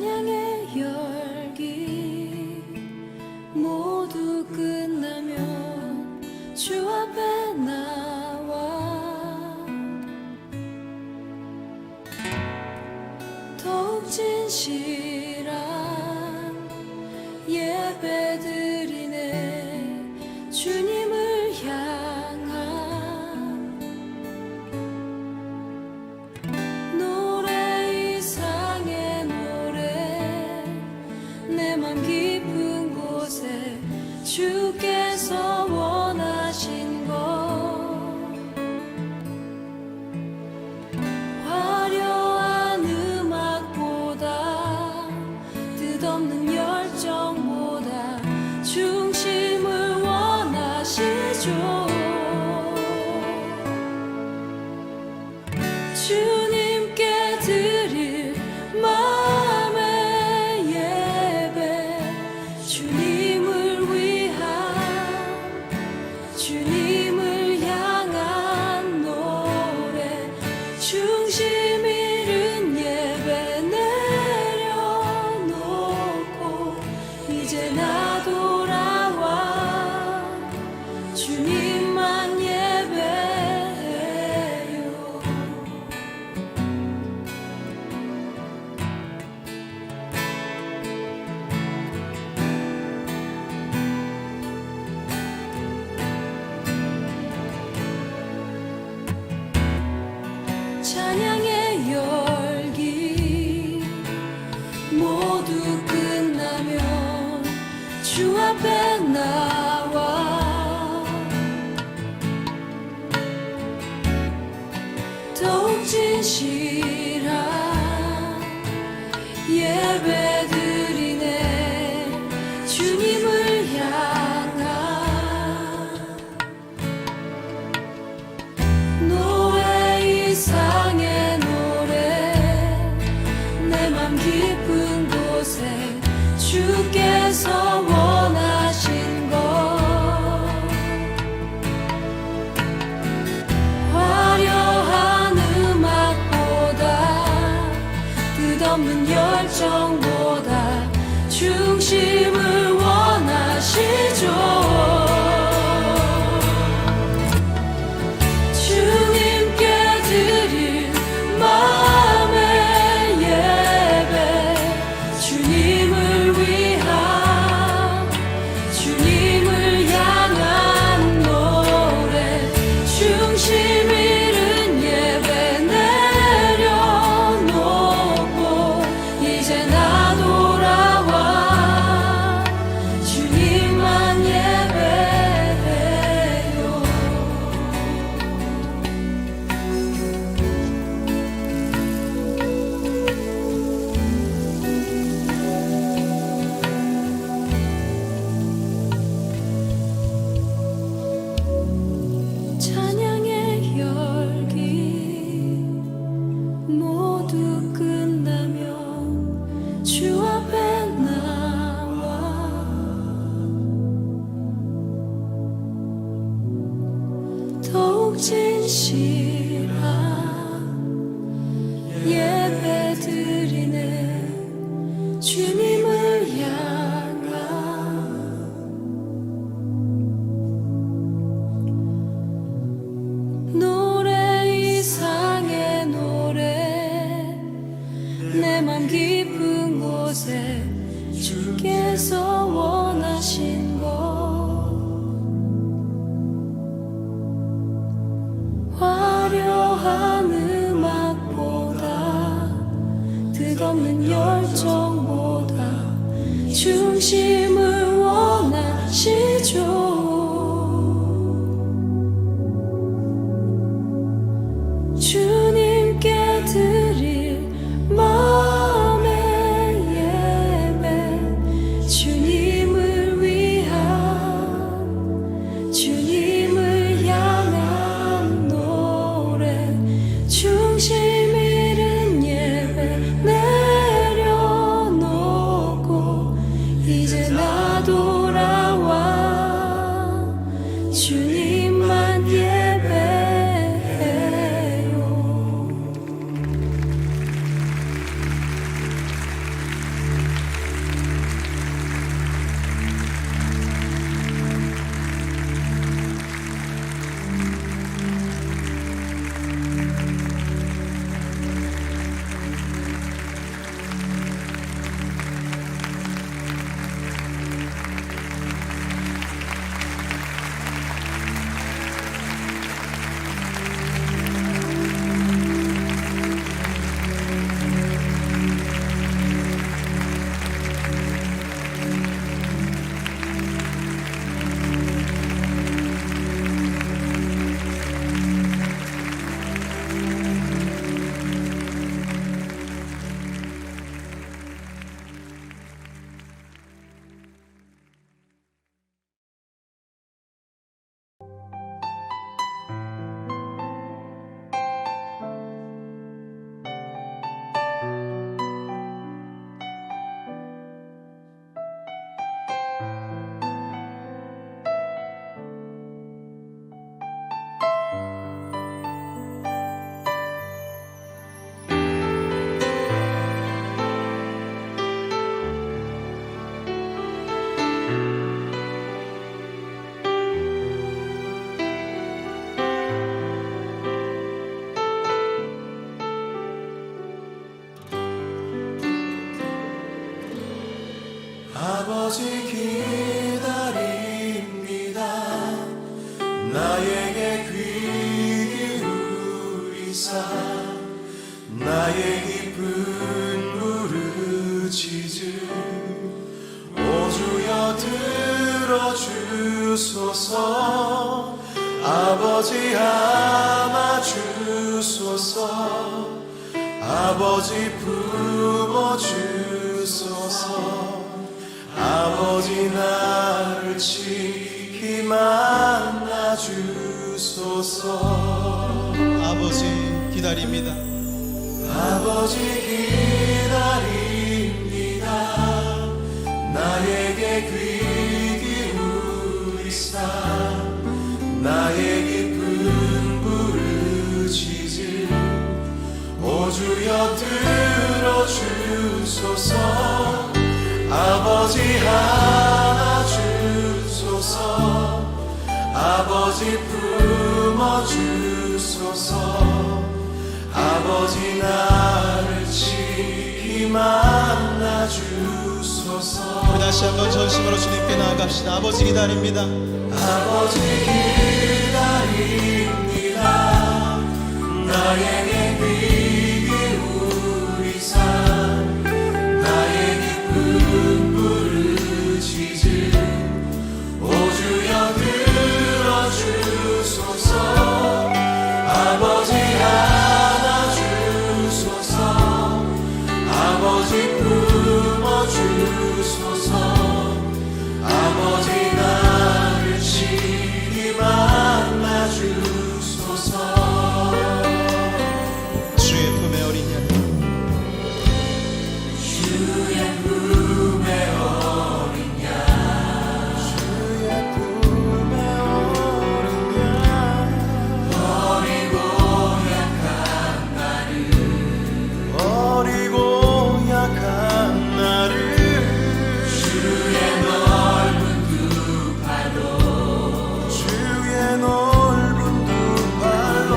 찬양의 열기 모두 끝나면 주 앞에 나와 더욱 진실한 예배 드리네. 주님을 향한 노래 이상의 노래 내 맘 깊은 곳에 주께서 원하신 것 화려한 음악보다 뜻없는 열정보다 중심을 원하시죠. 주님께 드릴 마음의 예배 주님을 위한 주님을 향한 노래 중심 잃은 예배 내려놓고 이제 나 돌아와 주님만 예배해요. 찬양의 열기 모두 끝나면 주 앞에 나와 더욱 진실한 예배 드리네. 주님을 향한 노래 이상의 노래 내 맘 깊은 곳에 주께서 원하신 것 화려한 음악보다 뜻없는 열정보다 중심을 원하시죠. 주님께 드릴 마음의 예배 주님을 위한 주님을 향한 노래 중심 잃은 예배 내려놓고 이제 나 돌아와 주님만 예배해요. 찬양의 열기 모두 끝나면 주 앞에 나와 더욱 진실한 예배 드리네. 주님을 향한 노래 이상의 노래 내 맘 깊은 곳에 주께서 원하신 것 화려한 음악보다 뜻없는 열정보다 중심을 원하시죠. 주님께 드릴 마음의 예배 주님을 위한 주님을 향한 노래 중심 잃은 예배 내려놓고 이제 나 아버지 기다립니다. 나에게 귀 기울이사 나의 깊은 부르짖음 오주여 들어주소서. 아버지 안아주소서. 아버지 품어주소서. 아버지 나를 지키 만나주소서. 아버지 기다립니다. 아버지 기다립니다. 나에게 귀 기울이사 나의 깊은 부르짖음 오주여 들어주소서. 아버지 안아주소서. 아버지 품어주소서. 아버지 나를 지키 만나주소서. 우리 다시 한번 전심으로 주님께 나아갑시다. 아버지 기다립니다. 아버지 기다립니다. 나에게 귀 기울이사 나의 깊은 부르짖음 오주여 들어주소서. 아버지 안아주소서. 아버지 품어주소서. 아버지 나를 지키 만나주소서. 주의 품에 어린 양 주의 품에 어린 양 주의 품에 어린 양 어리고 약한 나를 어리고 약한 나를 주의 넓은 두 팔로 주의 넓은 두 팔로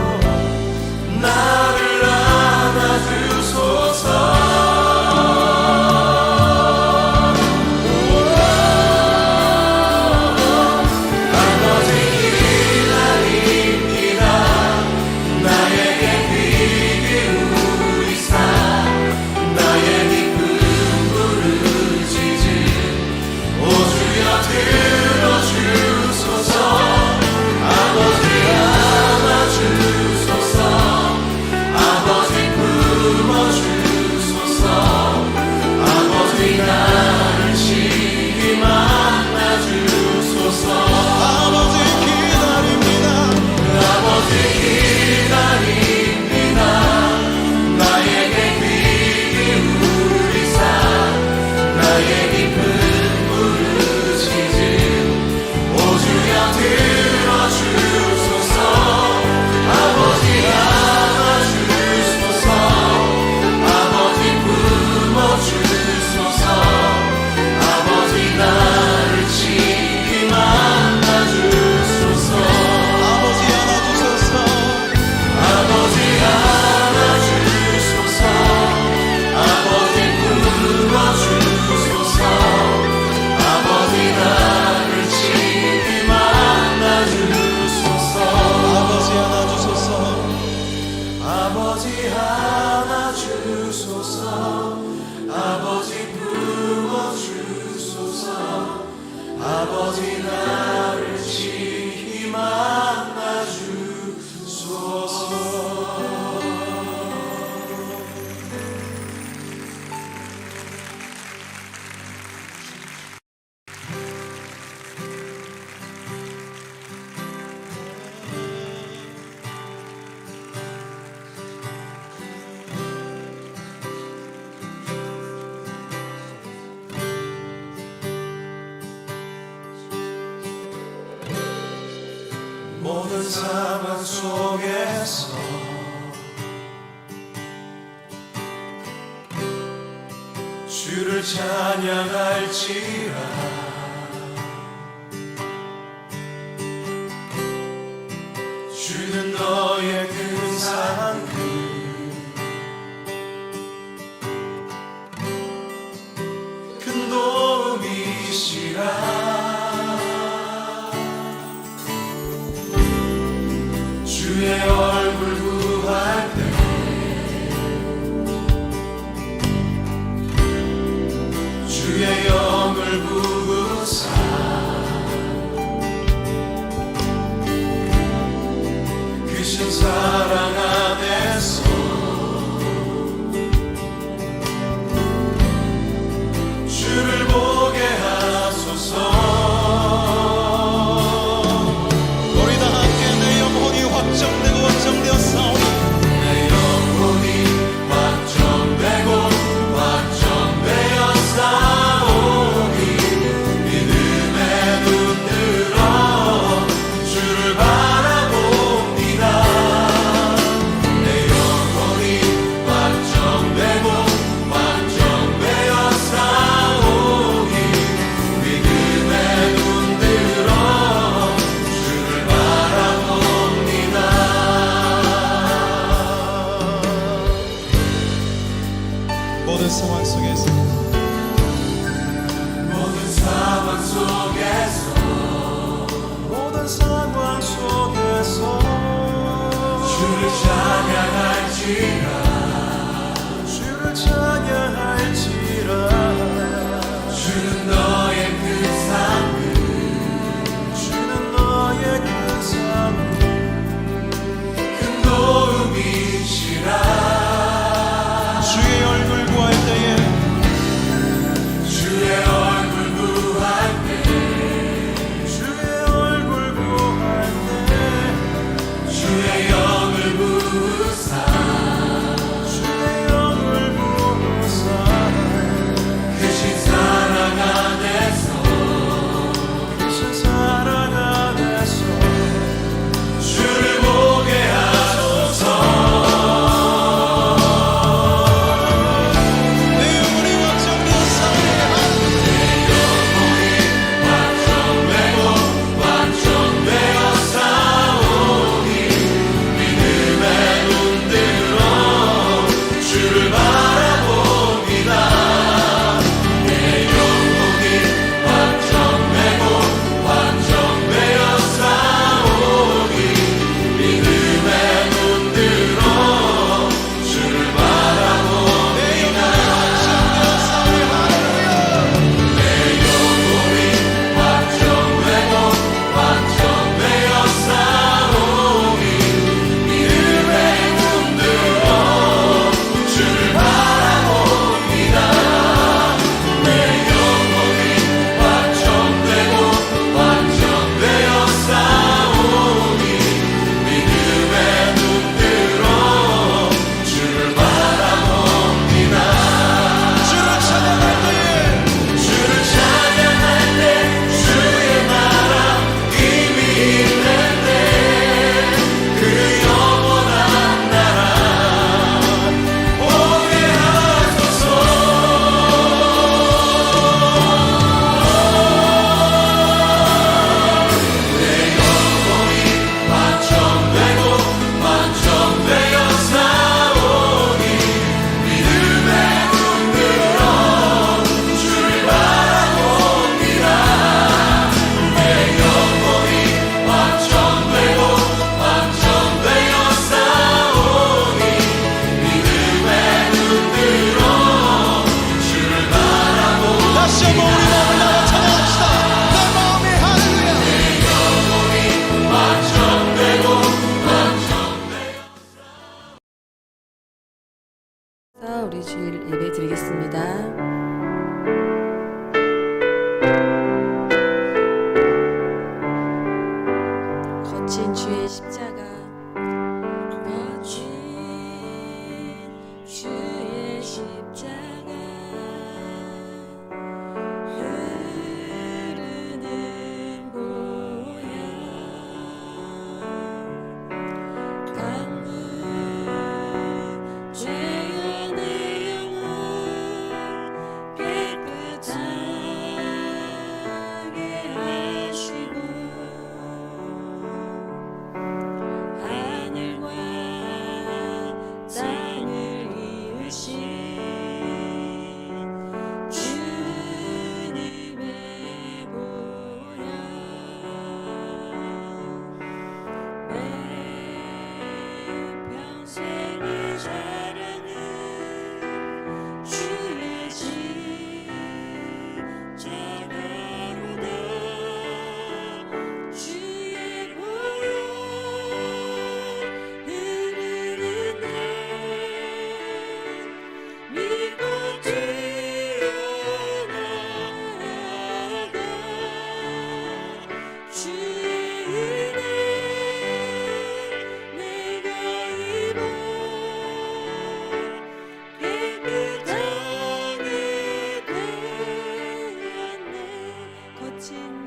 나를 안아주소서. 아버지 기다립니다. 나에게 귀 기울이사 나의 깊은 부르짖음 오주여 들어주소서. 아버지 안아주소서. 아버지 품어주소서. 아버지 나를 지키 만나주소서. 아버지 기다립니다. 아버지 기다립니다. 나에게 귀 기울이사 나의 깊은 부르짖음 오주여 들어주소서. 아버지 안아주소서. 아버지 품어주소서. 아버지 나를 지키 만나주소서. 아버지 안아주소서. 아버지 안아주소서. 아버지 품어주소서. 아버지 나를 지키 만나주소서. 아버지 안아주소서. 아버지 안아주소서. 아버지 품어주소서. 아버지 나를 지키 만나주소서. 모든 상황 속에서 주를 찬양할지라. 주는 너의 근사한 큰 도움이 도움이시라 주의 얼굴 구할 때 주의 영을 부으사 크신 사랑 안에서 주를 보게 하소서 우리 다 함께 내 영혼이 확정되고 확정되었사오니 내 영혼이 확정되고 확정되어 싸우니 믿음의 눈 들어 주를 바라봅니다 내 영혼이 확정되고 확정되어 싸우니 믿음의 눈 들어 주를 바라봅니다 모든 상황 속에서 모든 상황 속에서 모든 상황 속에서 주를 찬양할지라 주를 찬양할지라 주는 너의 큰 상급 주는 너의 큰 상급 큰 도움이시라 주의 얼굴 구할 때에 주의 얼굴 구할 때 주의 얼굴 구할 때 주의 영을 부으사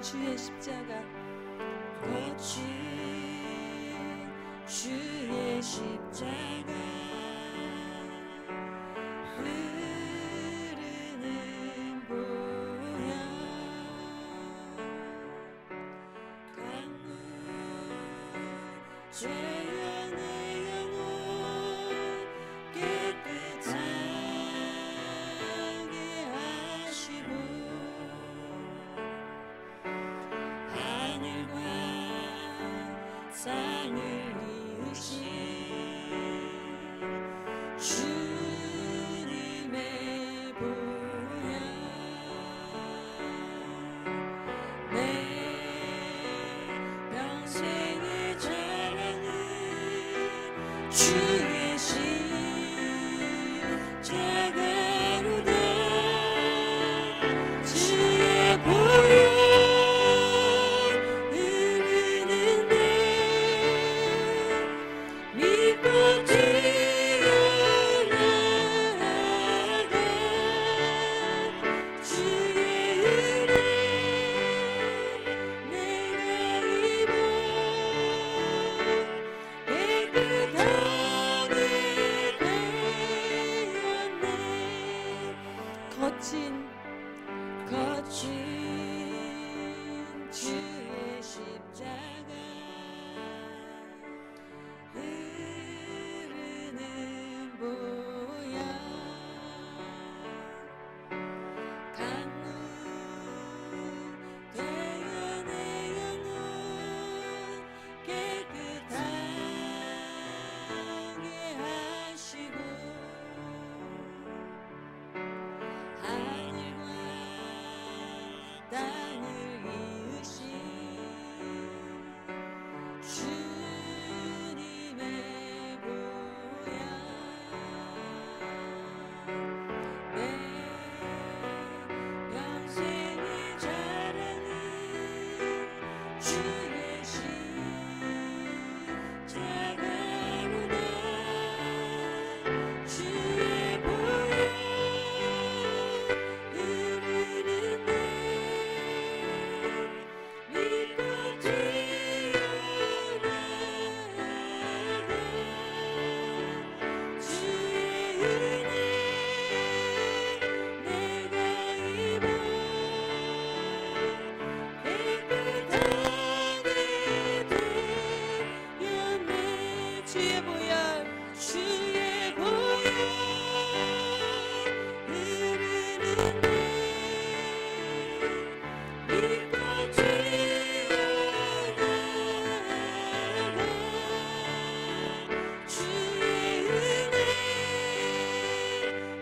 주의 십자가 거친 주의 십자가 흐르는 보혈 강물 죄와 내 영혼 깨끗하게 하시고 하늘과 땅을 이으신 주님의 보혈 내 평생의 자랑은 주의 십자가로다 주의 보혈 흐르는데 믿고 뛰어나가 주의 은혜 내가 입어 깨끗하게 되었네 거친 주의 십자가 흐르는 보혈 강물 되어 내 영혼 깨끗하게 하시고 하늘과 땅을 이으신 주님의 보혈 내 평생의 자랑은 주의 십자가로다 주의 보혈 흐르는데 믿고 뛰어나가 주의 은혜 내가 입어 깨끗하게 되었네 주의 보혈 흐르는데 믿고 뛰어나가 주의 은혜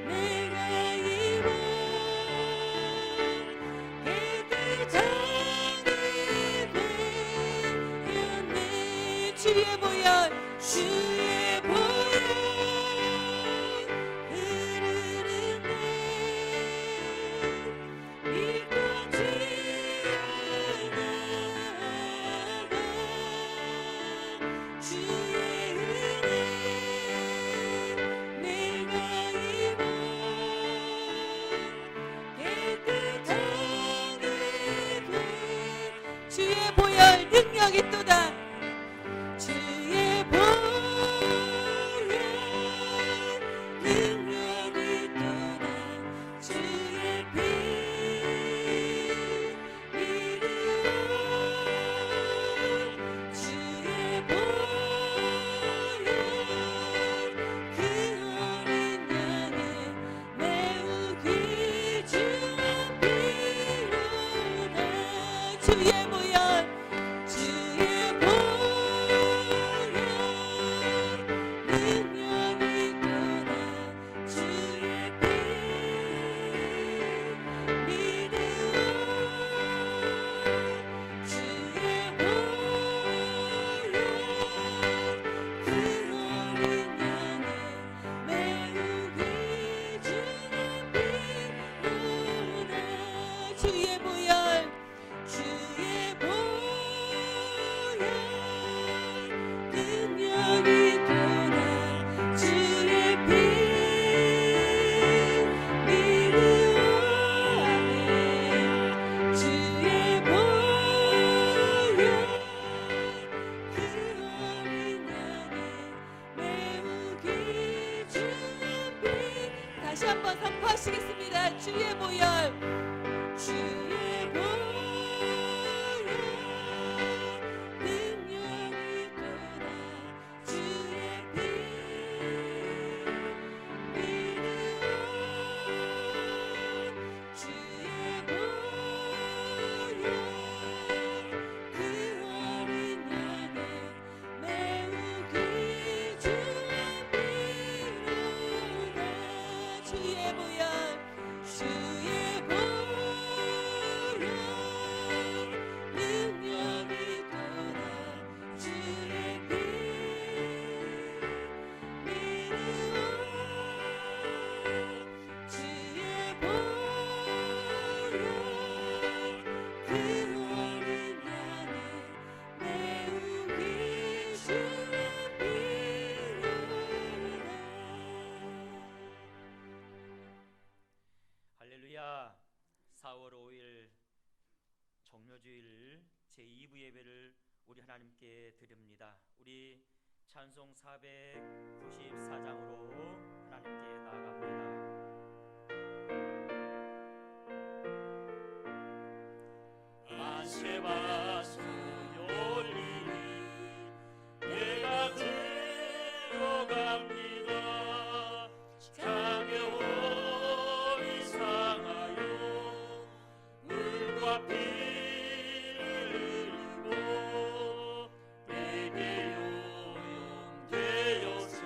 내가 입어 깨끗하게 되었네 주의 보혈 흐르는데 믿고 뛰어나가 주의 은혜 내가 입어 깨끗하게 돼 주의 보혈 능력이 또다 주의 보혈 능력이 또다 주의 피 이르오 주의 보혈 그 어린 양의 매우 귀중한 피로다 주의 보혈 주의 보혈 성묘주일 제2부 예배를 우리 하나님께 드립니다. 우리 찬송 494장으로 하나님께 나아갑니다. 안세바소 열리니 내가 들어갑니다. 장애홀이 상하여 물과 피를 흘리고 내게 요용되어서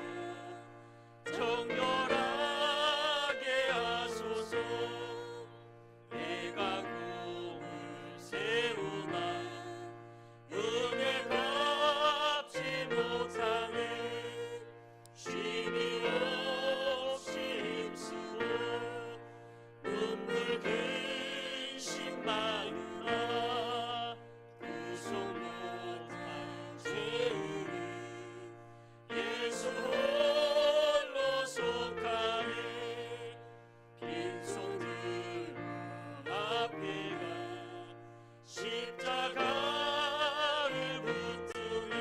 정결하게 하소서. 내가 꿈을 세우나 은혜 갚지 못하네. 쉼이 없이 힘쓰고 눈물 근심 많으나 구속 못한 죄인이 예수 홀로 속하네. 빈손 들고 앞에 가 십자가를 붙드네.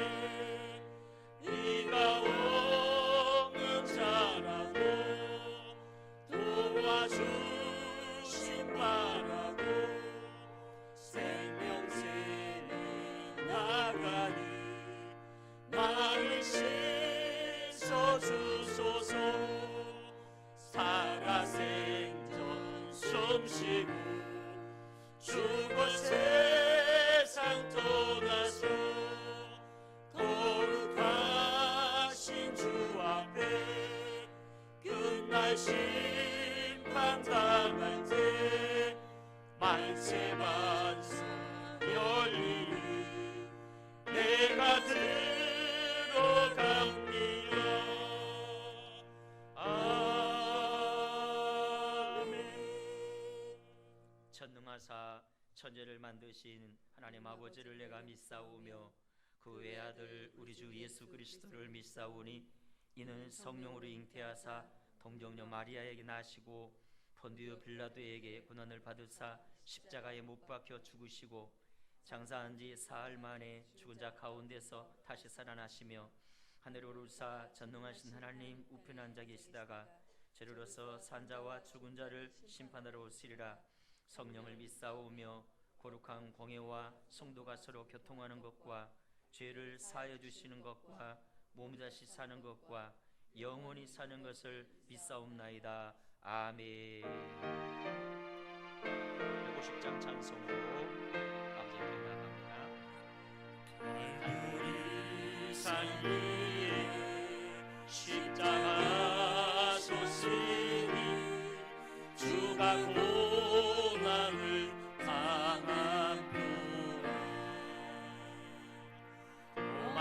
네가 없는 자라고 도와주신 바라고 생명새는 나가니 나를 씻어주소서. 살아생전 숨쉬고 죽어 세상 떠나서 거룩하신 주 앞에 끝날 심판 당할 때 만세만성 열리니 내가 들어갑니다. 전능하사 천지를 만드신 하나님 아버지를 내가 믿사오며 그 외아들 우리 주 예수 그리스도를 믿사오니 이는 성령으로 잉태하사 동정녀 마리아에게 나시고 본디오 빌라도에게 고난을 받으사 십자가에 못 박혀 죽으시고 장사한 지 사흘 만에 죽은 자 가운데서 다시 살아나시며 하늘에 오르사 전능하신 하나님 우편에 앉아 계시다가 죄로서 산자와 죽은 자를 심판하러 오시리라. 성령을 믿사오며 거룩한 공예와 성도가 서로 교통하는 것과 죄를 사하여 주시는 것과 몸이 다시 사는 것과 영원히 사는 것을 믿사옵나이다. 아멘. 150장 찬송으로 아버지께 나갑니다. 우리 산 위에 십자가 솟으니 주가 고난을 당함표라. 오만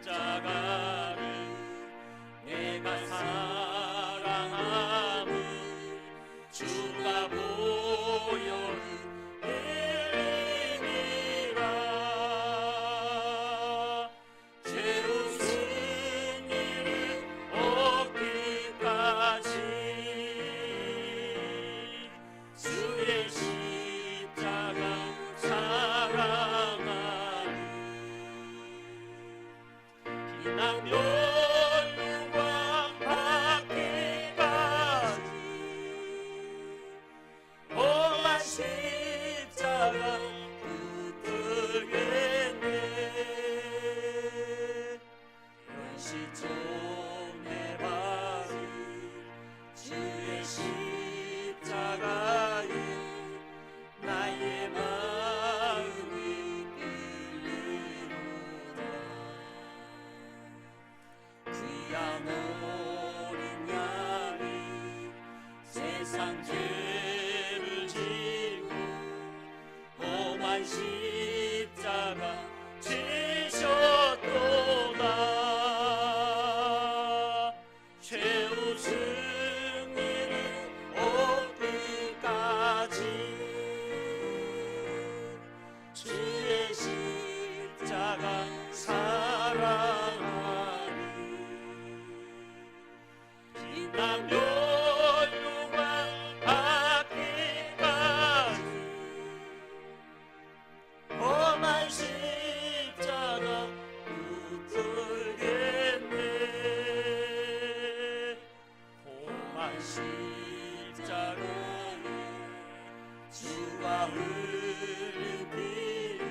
십자가를 내가 사랑함을 주가 보여는 일이니라. 죄로 승리를 얻기까지 주가 흘린 피를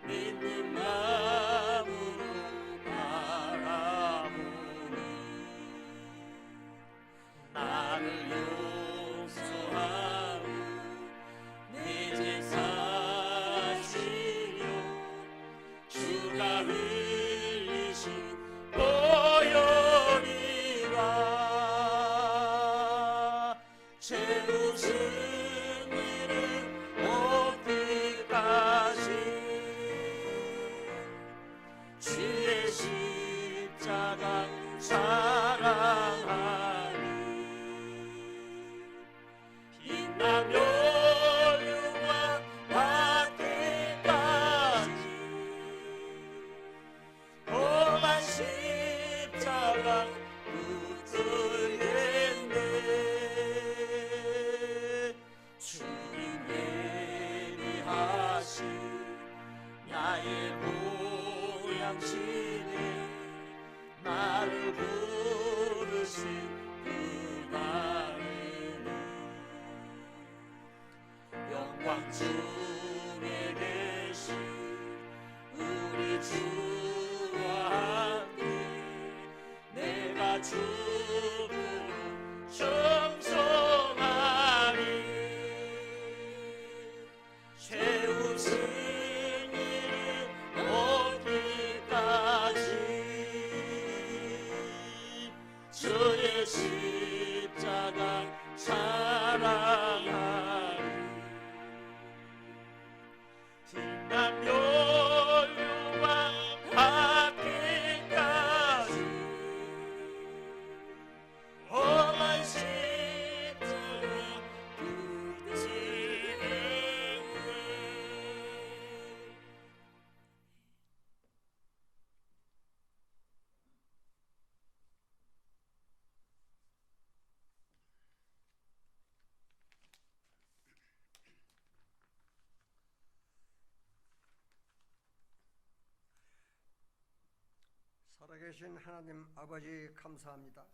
믿는 마음으로 바라보니 나를 용서하고 내 죄 사시려 주가 흘리신 보혈이라 죄로 승리를 얻기까지 주의 십자가 사랑하니 빛나며 영광 받기까지 험한 십자가 붙들겠네 주님 예비하신 나의 보양시대 나를 부르신 그날에는 영광 중에 계신 우리 주와 함께 내가 죽도록 정성하리 최후 승리를 얻기까지 주의 십자가 사랑하리 빛나며 영광 받기까지 험한 십자가 붙들겠네 살아계신 하나님 아버지 감사합니다.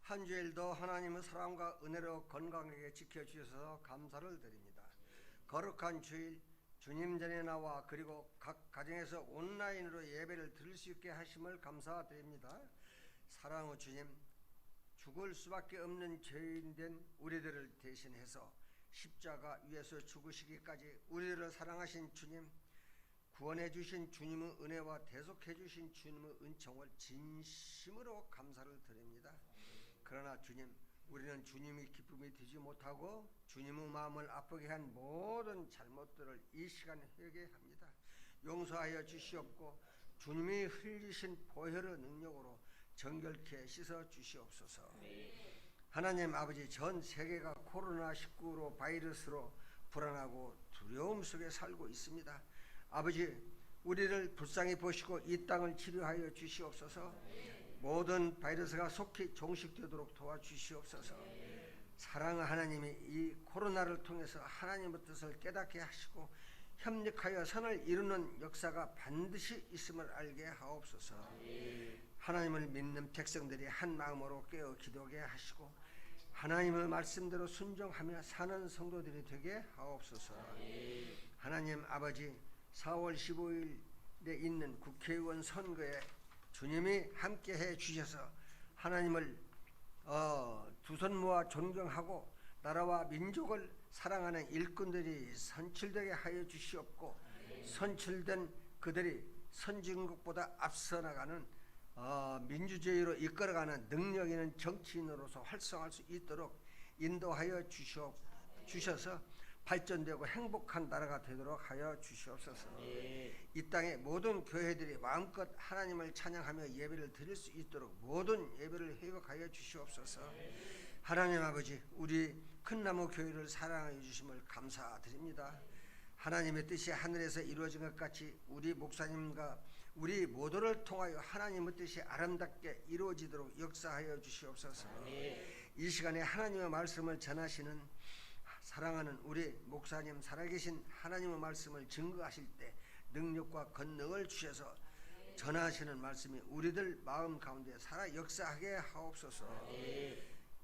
한 주일도 하나님의 사랑과 은혜로 건강하게 지켜주셔서 감사를 드립니다. 거룩한 주일 주님 전에 나와 그리고 각 가정에서 온라인으로 예배를 드릴 수 있게 하심을 감사드립니다. 사랑의 주님, 죽을 수밖에 없는 죄인된 우리들을 대신해서 십자가 위에서 죽으시기까지 우리들을 사랑하신 주님, 구원해 주신 주님의 은혜와 대속해 주신 주님의 은총을 진심으로 감사를 드립니다. 그러나 주님, 우리는 주님의 기쁨이 되지 못하고 주님의 마음을 아프게 한 모든 잘못들을 이 시간에 회개합니다. 용서하여 주시옵고 주님이 흘리신 보혈의 능력으로 정결케 씻어 주시옵소서. 하나님 아버지, 전 세계가 코로나19로 바이러스로 불안하고 두려움 속에 살고 있습니다. 아버지, 우리를 불쌍히 보시고 이 땅을 치료하여 주시옵소서. 모든 바이러스가 속히 종식되도록 도와주시옵소서. 사랑의 하나님이 이 코로나를 통해서 하나님의 뜻을 깨닫게 하시고 협력하여 선을 이루는 역사가 반드시 있음을 알게 하옵소서. 하나님을 믿는 백성들이 한 마음으로 깨어 기도하게 하시고 하나님의 말씀대로 순종하며 사는 성도들이 되게 하옵소서. 하나님 아버지, 4월 15일에 있는 국회의원 선거에 주님이 함께해 주셔서 하나님을 두 손 모아 존경하고 나라와 민족을 사랑하는 일꾼들이 선출되게 하여 주시옵고 선출된 그들이 선진국보다 앞서 나가는 민주주의로 이끌어가는 능력 있는 정치인으로서 활성화할 수 있도록 인도하여 주셔서 발전되고 행복한 나라가 되도록 하여 주시옵소서. 이 땅의 모든 교회들이 마음껏 하나님을 찬양하며 예배를 드릴 수 있도록 모든 예배를 회복하여 주시옵소서. 하나님 아버지, 우리 큰나무 교회를 사랑하여 주심을 감사드립니다. 하나님의 뜻이 하늘에서 이루어진 것 같이 우리 목사님과 우리 모두를 통하여 하나님의 뜻이 아름답게 이루어지도록 역사하여 주시옵소서. 이 시간에 하나님의 말씀을 전하시는 사랑하는 우리 목사님, 살아계신 하나님의 말씀을 증거하실 때 능력과 권능을 주셔서 전하시는 말씀이 우리들 마음 가운데 살아 역사하게 하옵소서.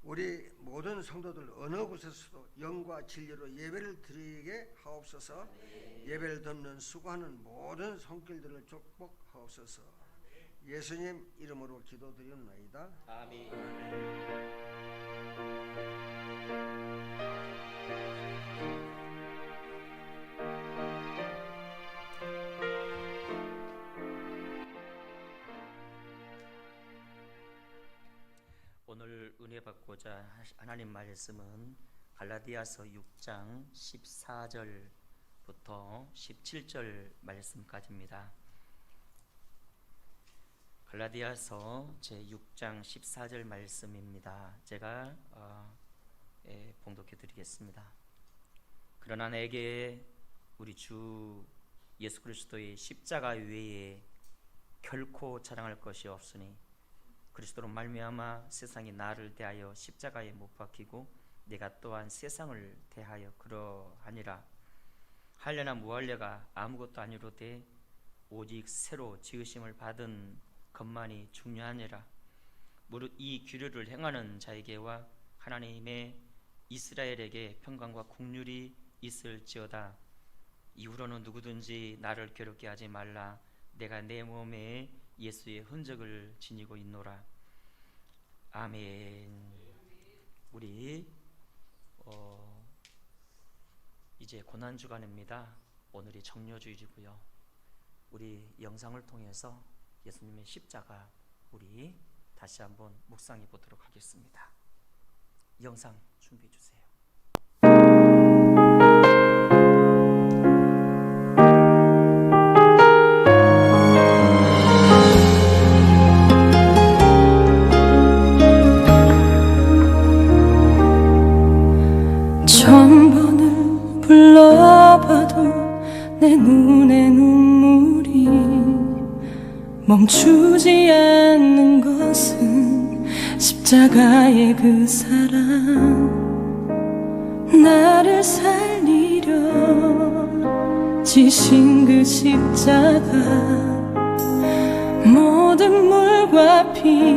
우리 모든 성도들 어느 곳에서도 영과 진리로 예배를 드리게 하옵소서. 예배를 듣는 수고하는 모든 손길들을 축복하옵소서. 예수님 이름으로 기도드리옵나이다. 아멘. 오늘 은혜 받고자 하나님 말씀은 갈라디아서 6장 14절부터 17절 말씀까지입니다. 갈라디아서 제 6장 14절 말씀입니다. 제가 봉독해 드리겠습니다. 그러나 내게 우리 주 예수 그리스도의 십자가 외에 결코 자랑할 것이 없으니 그리스도로 말미암아 세상이 나를 대하여 십자가에 못 박히고 내가 또한 세상을 대하여 그러하니라. 할례나 무할례가 아무것도 아니로되 오직 새로 지으심을 받은 것만이 중요하니라. 무릇 이 규례를 행하는 자에게와 하나님의 이스라엘에게 평강과 국률이 있을지어다. 이후로는 누구든지 나를 괴롭게 하지 말라. 내가 내 몸에 예수의 흔적을 지니고 있노라. 아멘. 우리 이제 고난주간입니다. 오늘이 정료주일이고요. 우리 영상을 통해서 예수님의 십자가 우리 다시 한번 묵상해 보도록 하겠습니다. 영상 준비해 주세요. 천 번을 불러봐도 내 눈에 눈물이 멈추지 않는 것은 십자가의 그 사랑. 나를 살리려 지신 그 십자가, 모든 물과 피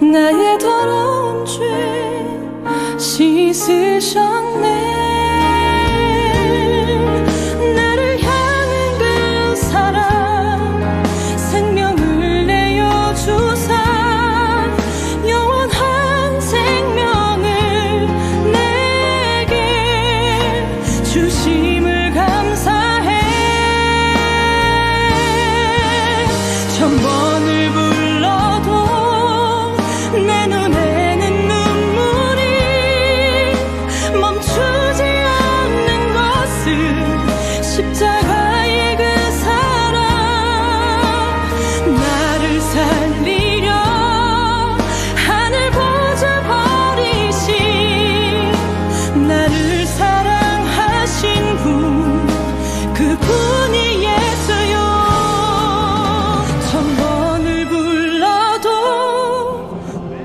나의 더러운 죄 씻으셨네. 나를 향한 그 사랑, 생명을 내어 주사 영원한 생명을 내게 주심을 감사해. 천 번을 불러도 내 눈에는 눈물이 멈추지 않는 것은 십자가의 그 사랑. 나를 살리려 하늘 보좌 버리신, 나를 사랑하신 분, 그분이 예수요. 천 번을 불러도 내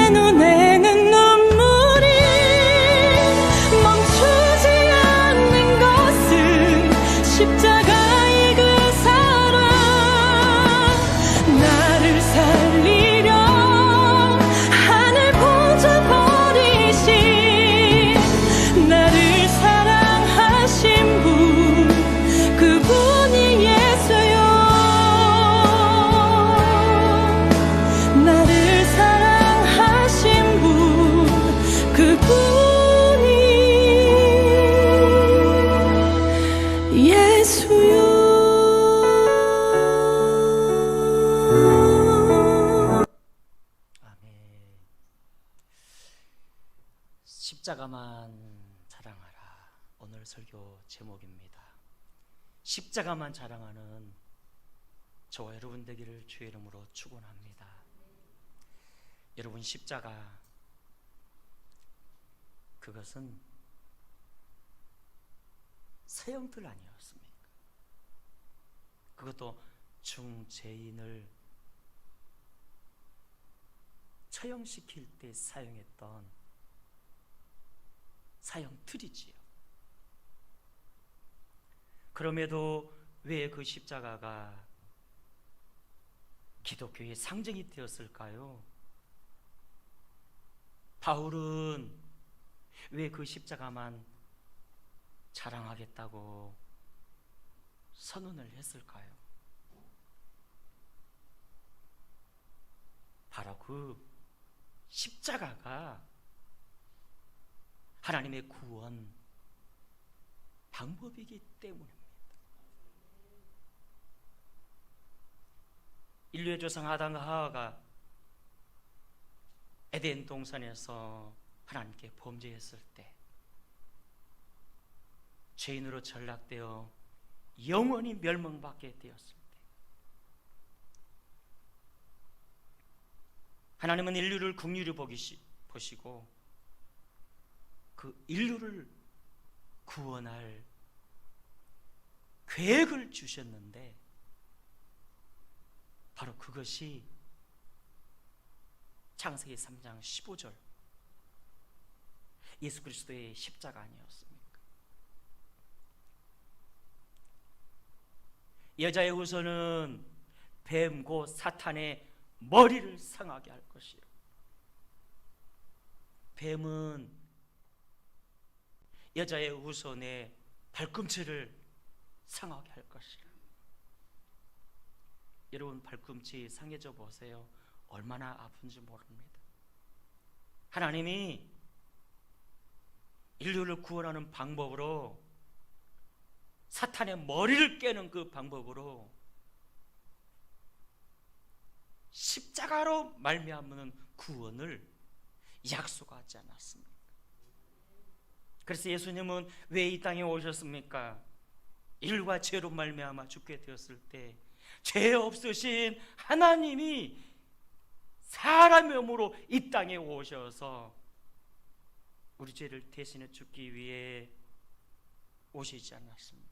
눈에는 눈물이 멈추지 않는 것은 십자가의 그 사랑. 나를 살리려 하늘 보좌 버리신, 나를 사랑하신 분, 그분이 예수요. 나를 사랑하신 분, 그분이 예수요. 아멘. 십자가만 자랑하라. 오늘 설교 제목입니다. 십자가만 자랑하는 저와 여러분 되기를 주의 이름으로 축원합니다. 여러분, 십자가, 그것은 서형들 아니었어요. 그것도 중죄인을 처형시킬 때 사용했던 사형틀이지요. 그럼에도 왜 그 십자가가 기독교의 상징이 되었을까요? 바울은 왜 그 십자가만 자랑하겠다고 선언을 했을까요? 바로 그 십자가가 하나님의 구원 방법이기 때문입니다. 인류의 조상 아담과 하와가 에덴 동산에서 하나님께 범죄했을 때 죄인으로 전락되어 영원히 멸망받게 되었을 때 하나님은 인류를 긍휼히 보시고 그 인류를 구원할 계획을 주셨는데 바로 그것이 창세기 3장 15절 예수 그리스도의 십자가 아니었습니까? 여자의 후손은 뱀 곧 사탄의 머리를 상하게 할 것이요, 뱀은 여자의 후손의 발꿈치를 상하게 할 것이라. 여러분, 발꿈치 상해져 보세요. 얼마나 아픈지 모릅니다. 하나님이 인류를 구원하는 방법으로, 사탄의 머리를 깨는 그 방법으로 십자가로 말미암는 구원을 약속하지 않았습니까? 그래서 예수님은 왜 이 땅에 오셨습니까? 인류가 죄로 말미암아 죽게 되었을 때 죄 없으신 하나님이 사람의 몸으로 이 땅에 오셔서 우리 죄를 대신해 죽기 위해 오시지 않았습니까?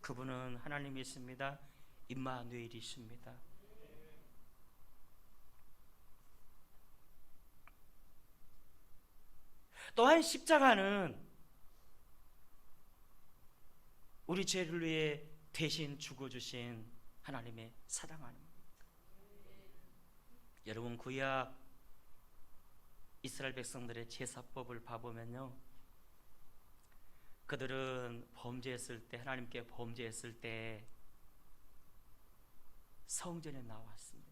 그분은 하나님이십니다. 임마누엘이십니다. 또한 십자가는 우리 죄를 위해 대신 죽어주신 하나님의 사랑 아닙니까? 여러분, 구약 이스라엘 백성들의 제사법을 봐보면요, 그들은 범죄했을 때, 하나님께 범죄했을 때 성전에 나왔습니다.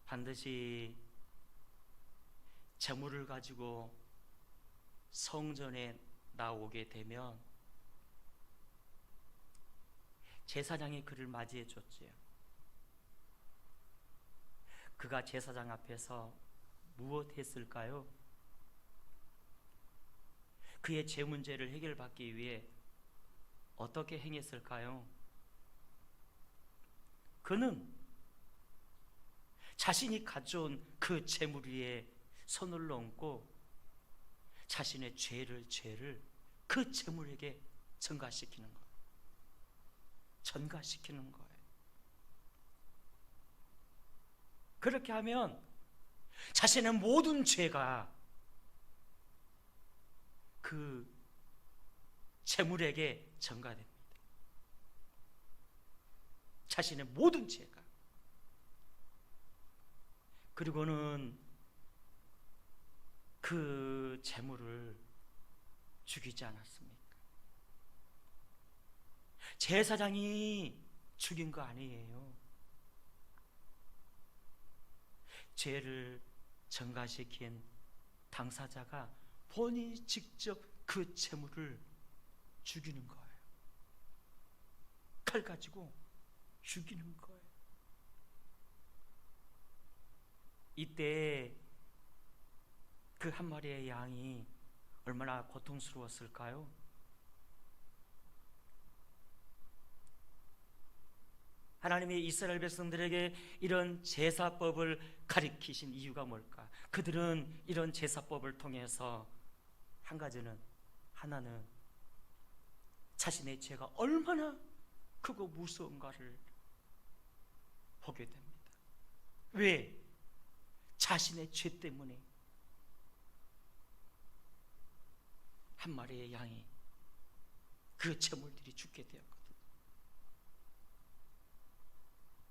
반드시 제물을 가지고 성전에 나오게 되면 제사장이 그를 맞이해 줬지요. 그가 제사장 앞에서 무엇 했을까요? 그의 죄 문제를 해결받기 위해 어떻게 행했을까요? 그는 자신이 가져온 그 제물 위에 손을 얹고 자신의 죄를 그 제물에게 전가시키는 거예요. 전가시키는 거예요. 그렇게 하면 자신의 모든 죄가 그 제물에게 전가됩니다. 자신의 모든 죄가. 그리고는 그 제물을 죽이지 않았습니까? 제사장이 죽인 거 아니에요. 죄를 전가시킨 당사자가 본인이 직접 그 제물을 죽이는 거예요. 칼 가지고 죽이는 거예요. 이때 그 한 마리의 양이 얼마나 고통스러웠을까요? 하나님이 이스라엘 백성들에게 이런 제사법을 가리키신 이유가 뭘까? 그들은 이런 제사법을 통해서 하나는 자신의 죄가 얼마나 크고 무서운가를 보게 됩니다. 왜? 자신의 죄 때문에 한 마리의 양이 그 제물들이 죽게 되었거든요.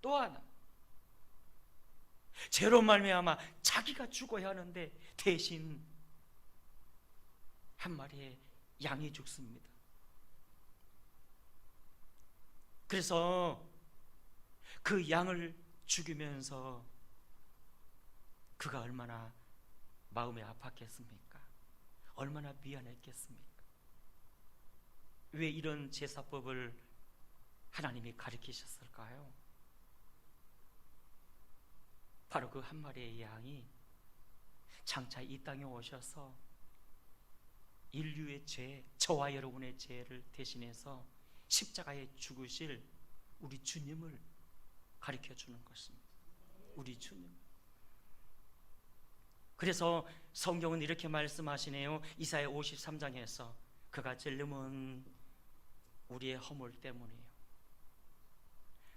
또 하나, 죄로 말미암아 자기가 죽어야 하는데 대신 한 마리의 양이 죽습니다. 그래서 그 양을 죽이면서 그가 얼마나 마음이 아팠겠습니까? 얼마나 미안했겠습니까? 왜 이런 제사법을 하나님이 가르치셨을까요? 바로 그 한 마리의 양이 장차 이 땅에 오셔서 인류의 죄, 저와 여러분의 죄를 대신해서 십자가에 죽으실 우리 주님을 가르쳐 주는 것입니다. 우리 주님. 그래서 성경은 이렇게 말씀하시네요. 이사야 53장에서 그가 찔림은 우리의 허물 때문이에요.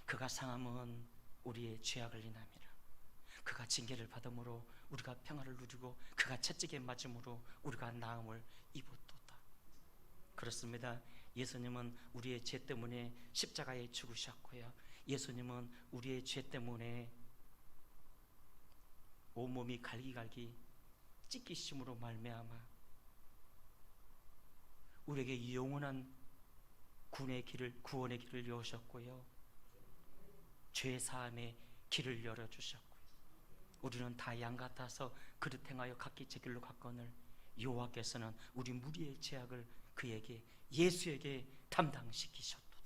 그가 상함은 우리의 죄악을 인함이라. 그가 징계를 받음으로 우리가 평화를 누리고 그가 채찍에 맞음으로 우리가 나음을 입었도다. 그렇습니다. 예수님은 우리의 죄 때문에 십자가에 죽으셨고요, 예수님은 우리의 죄 때문에 온몸이 갈기갈기 찢기심으로 말미암아 우리에게 영원한 구원의 길을 여셨고요, 죄 사함의 길을 열어주셨고요, 우리는 다 양 같아서 그릇 행하여 각기 제 길로 갔거늘 여호와께서는 우리 무리의 죄악을 그에게, 예수에게 담당시키셨도다.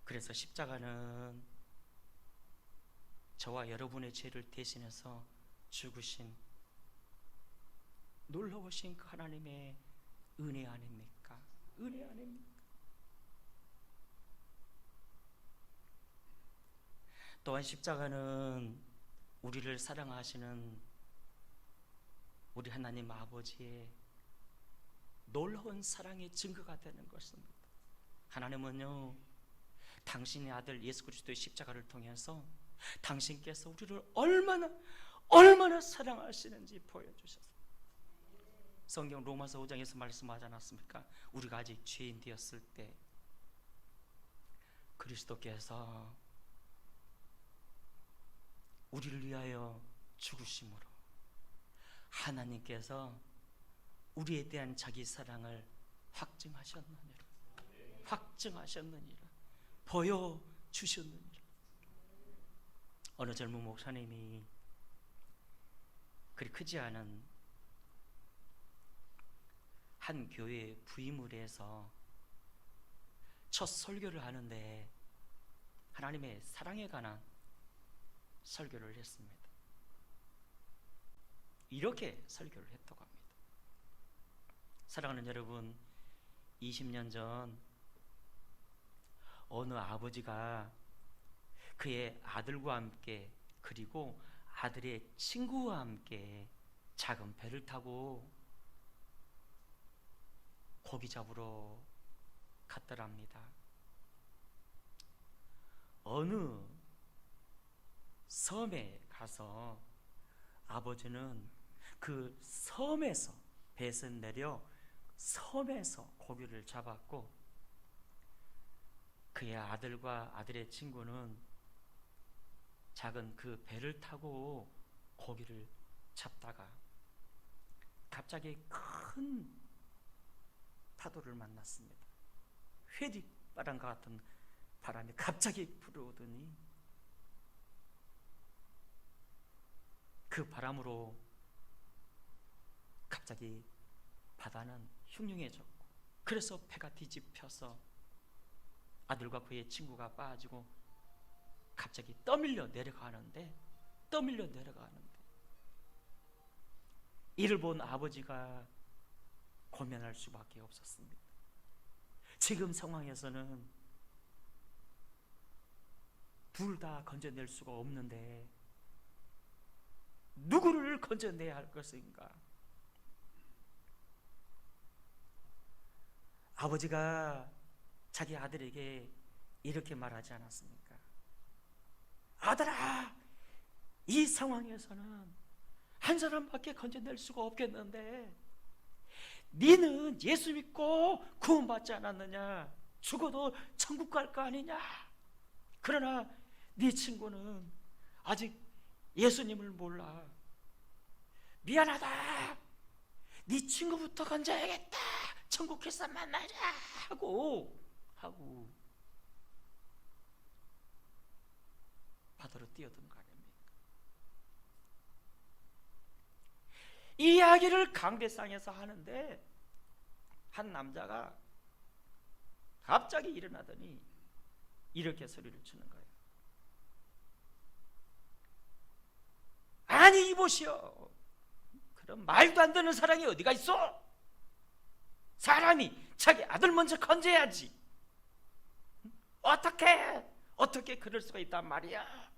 그래서 십자가는 저와 여러분의 죄를 대신해서 죽으신 놀라우신 그 하나님의 은혜 아닙니까? 은혜 아닙니까? 또한 십자가는 우리를 사랑하시는 우리 하나님 아버지의 놀라운 사랑의 증거가 되는 것입니다. 하나님은요, 당신의 아들 예수 그리스도의 십자가를 통해서 당신께서 우리를 얼마나 사랑하시는지 보여주셨습니다. 성경 로마서 5장에서 말씀하지 않았습니까? 우리가 아직 죄인 되었을 때 그리스도께서 우리를 위하여 죽으심으로 하나님께서 우리에 대한 자기 사랑을 확증하셨느니라. 보여주셨느니라. 어느 젊은 목사님이 그리 크지 않은 한 교회 부임을 해서 첫 설교를 하는데 하나님의 사랑에 관한 설교를 했습니다. 이렇게 설교를 했다고 합니다. 사랑하는 여러분, 20년 전 어느 아버지가 그의 아들과 함께, 그리고 아들의 친구와 함께 작은 배를 타고 고기 잡으러 갔더랍니다. 어느 섬에 가서 아버지는 그 섬에서 배에서 내려 섬에서 고기를 잡았고, 그의 아들과 아들의 친구는 작은 그 배를 타고 고기를 잡다가 갑자기 큰 파도를 만났습니다. 회뒷바람과 같은 바람이 갑자기 불어오더니 그 바람으로 갑자기 바다는 흉흉해졌고, 그래서 배가 뒤집혀서 아들과 그의 친구가 빠지고 갑자기 떠밀려 내려가는데 이를 본 아버지가 고민할 수밖에 없었습니다. 지금 상황에서는 둘 다 건져낼 수가 없는데 누구를 건져내야 할 것인가? 아버지가 자기 아들에게 이렇게 말하지 않았습니까? 아들아, 이 상황에서는 한 사람밖에 건져낼 수가 없겠는데 너는 예수 믿고 구원받지 않았느냐? 죽어도 천국 갈 거 아니냐? 그러나 네 친구는 아직 예수님을 몰라. 미안하다, 네 친구부터 건져야겠다, 천국에서 만나자 하고 바다로 뛰어든 거 아닙니까? 이 이야기를 강대상에서 하는데 한 남자가 갑자기 일어나더니 이렇게 소리를 치는 거예요. 아니 이보시오, 그럼 말도 안 되는 사랑이 어디가 있어? 사람이 자기 아들 먼저 건져야지. 어떻게 그럴 수가 있단 말이야?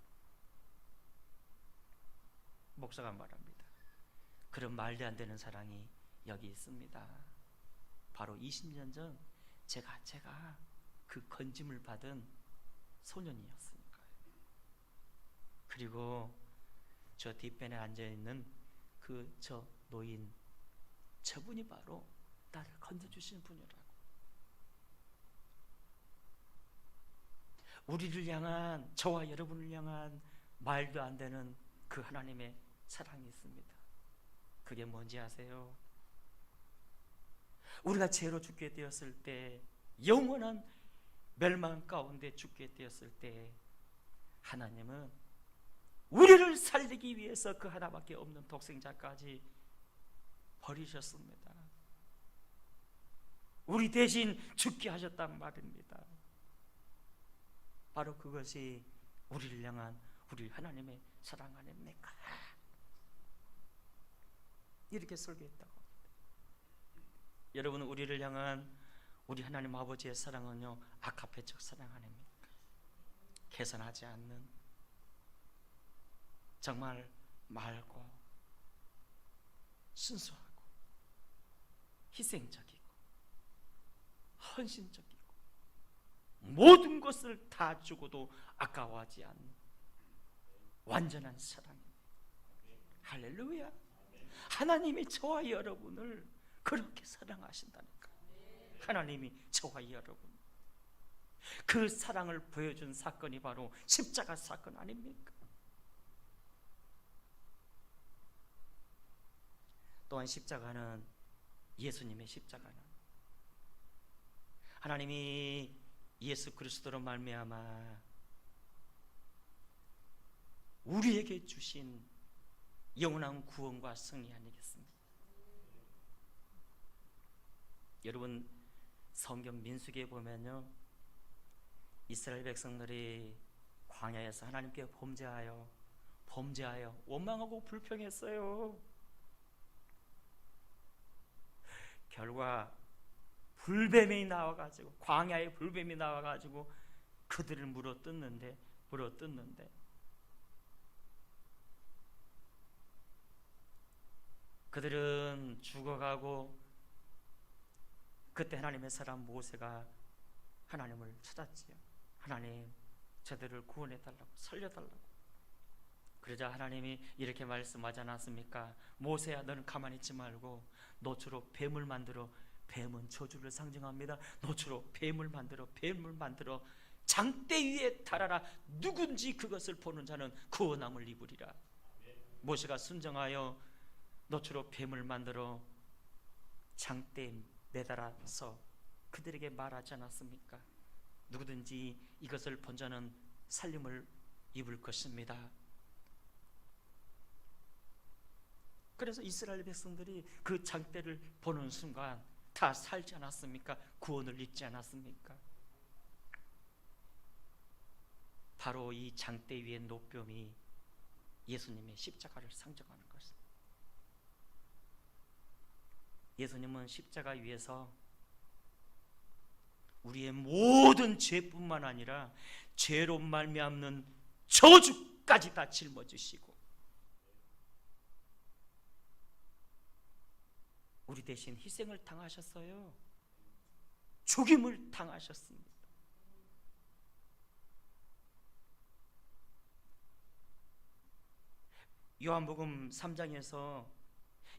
목사가 말합니다. 그런 말도 안 되는 사랑이 여기 있습니다. 바로 20년 전 제가 그 건짐을 받은 소년이었으니까요. 그리고 저 뒷변에 앉아있는 저 노인, 저분이 바로 나를 건져주신 분이라고. 우리를 향한, 저와 여러분을 향한 말도 안 되는 그 하나님의 사랑이 있습니다. 그게 뭔지 아세요? 우리가 죄로 죽게 되었을 때, 영원한 멸망 가운데 죽게 되었을 때 하나님은 우리를 살리기 위해서 그 하나밖에 없는 독생자까지 버리셨습니다. 우리 대신 죽게 하셨단 말입니다. 바로 그것이 우리를 향한 우리 하나님의 사랑 아닙니까? 이렇게 설교했다고 합니다. 여러분, 우리를 향한 우리 하나님 아버지의 사랑은요, 아카페적 사랑 아닙니까? 계산하지 않는, 정말 맑고 순수하고 희생적이고 헌신적이고 모든 것을 다 주고도 아까워하지 않는 완전한 사랑입니다. 할렐루야. 하나님이 저와 여러분을 그렇게 사랑하신다니까. 하나님이 저와 여러분, 그 사랑을 보여준 사건이 바로 십자가 사건 아닙니까? 또한 십자가는, 예수님의 십자가는 하나님이 예수 그리스도로 말미암아 우리에게 주신 영원한 구원과 승리 아니겠습니까? 여러분, 성경 민수기에 보면요, 이스라엘 백성들이 광야에서 하나님께 범죄하여 원망하고 불평했어요. 결과 불뱀이 나와가지고, 광야에 불뱀이 나와가지고 그들을 물어뜯는데 그들은 죽어가고, 그때 하나님의 사람 모세가 하나님을 찾았지요. 하나님, 저들을 구원해달라고, 살려달라고. 그러자 하나님이 이렇게 말씀하지 않았습니까? 모세야, 너는 가만히 있지 말고 노초로 뱀을 만들어, 뱀은 저주를 상징합니다. 노초로 뱀을 만들어 장대 위에 달아라. 누군지 그것을 보는 자는 구원함을 입으리라. 모세가 순정하여 노초로 뱀을 만들어 장대에 매달아서 그들에게 말하지 않았습니까? 누구든지 이것을 본 자는 살림을 입을 것입니다. 그래서 이스라엘 백성들이 그 장대를 보는 순간 다 살지 않았습니까? 구원을 입지 않았습니까? 바로 이 장대 위의 노뼘이 예수님의 십자가를 상징하는 것입니다. 예수님은 십자가 위에서 우리의 모든 죄뿐만 아니라 죄로 말미암는 저주까지 다 짊어지시고 우리 대신 희생을 당하셨어요. 죽임을 당하셨습니다. 요한복음 3장에서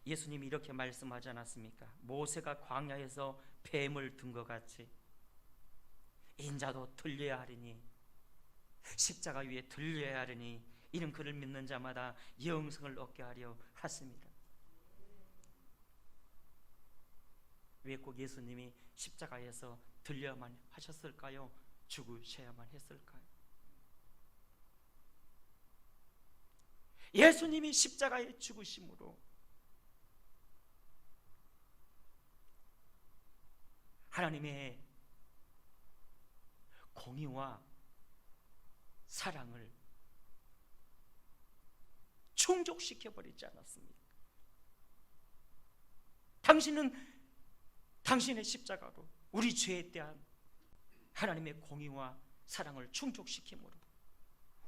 예수님이 이렇게 말씀하지 않았습니까? 모세가 광야에서 뱀을 든 것 같이 인자도 들려야 하리니, 십자가 위에 들려야 하리니, 이는 그를 믿는 자마다 영생을 얻게 하려 하십니다. 왜 꼭 예수님이 십자가에서 들려야만 하셨을까요? 죽으셔야만 했을까요? 예수님이 십자가에 죽으심으로 하나님의 공의와 사랑을 충족시켜버리지 않았습니까? 당신은 당신의 십자가로 우리 죄에 대한 하나님의 공의와 사랑을 충족시킴으로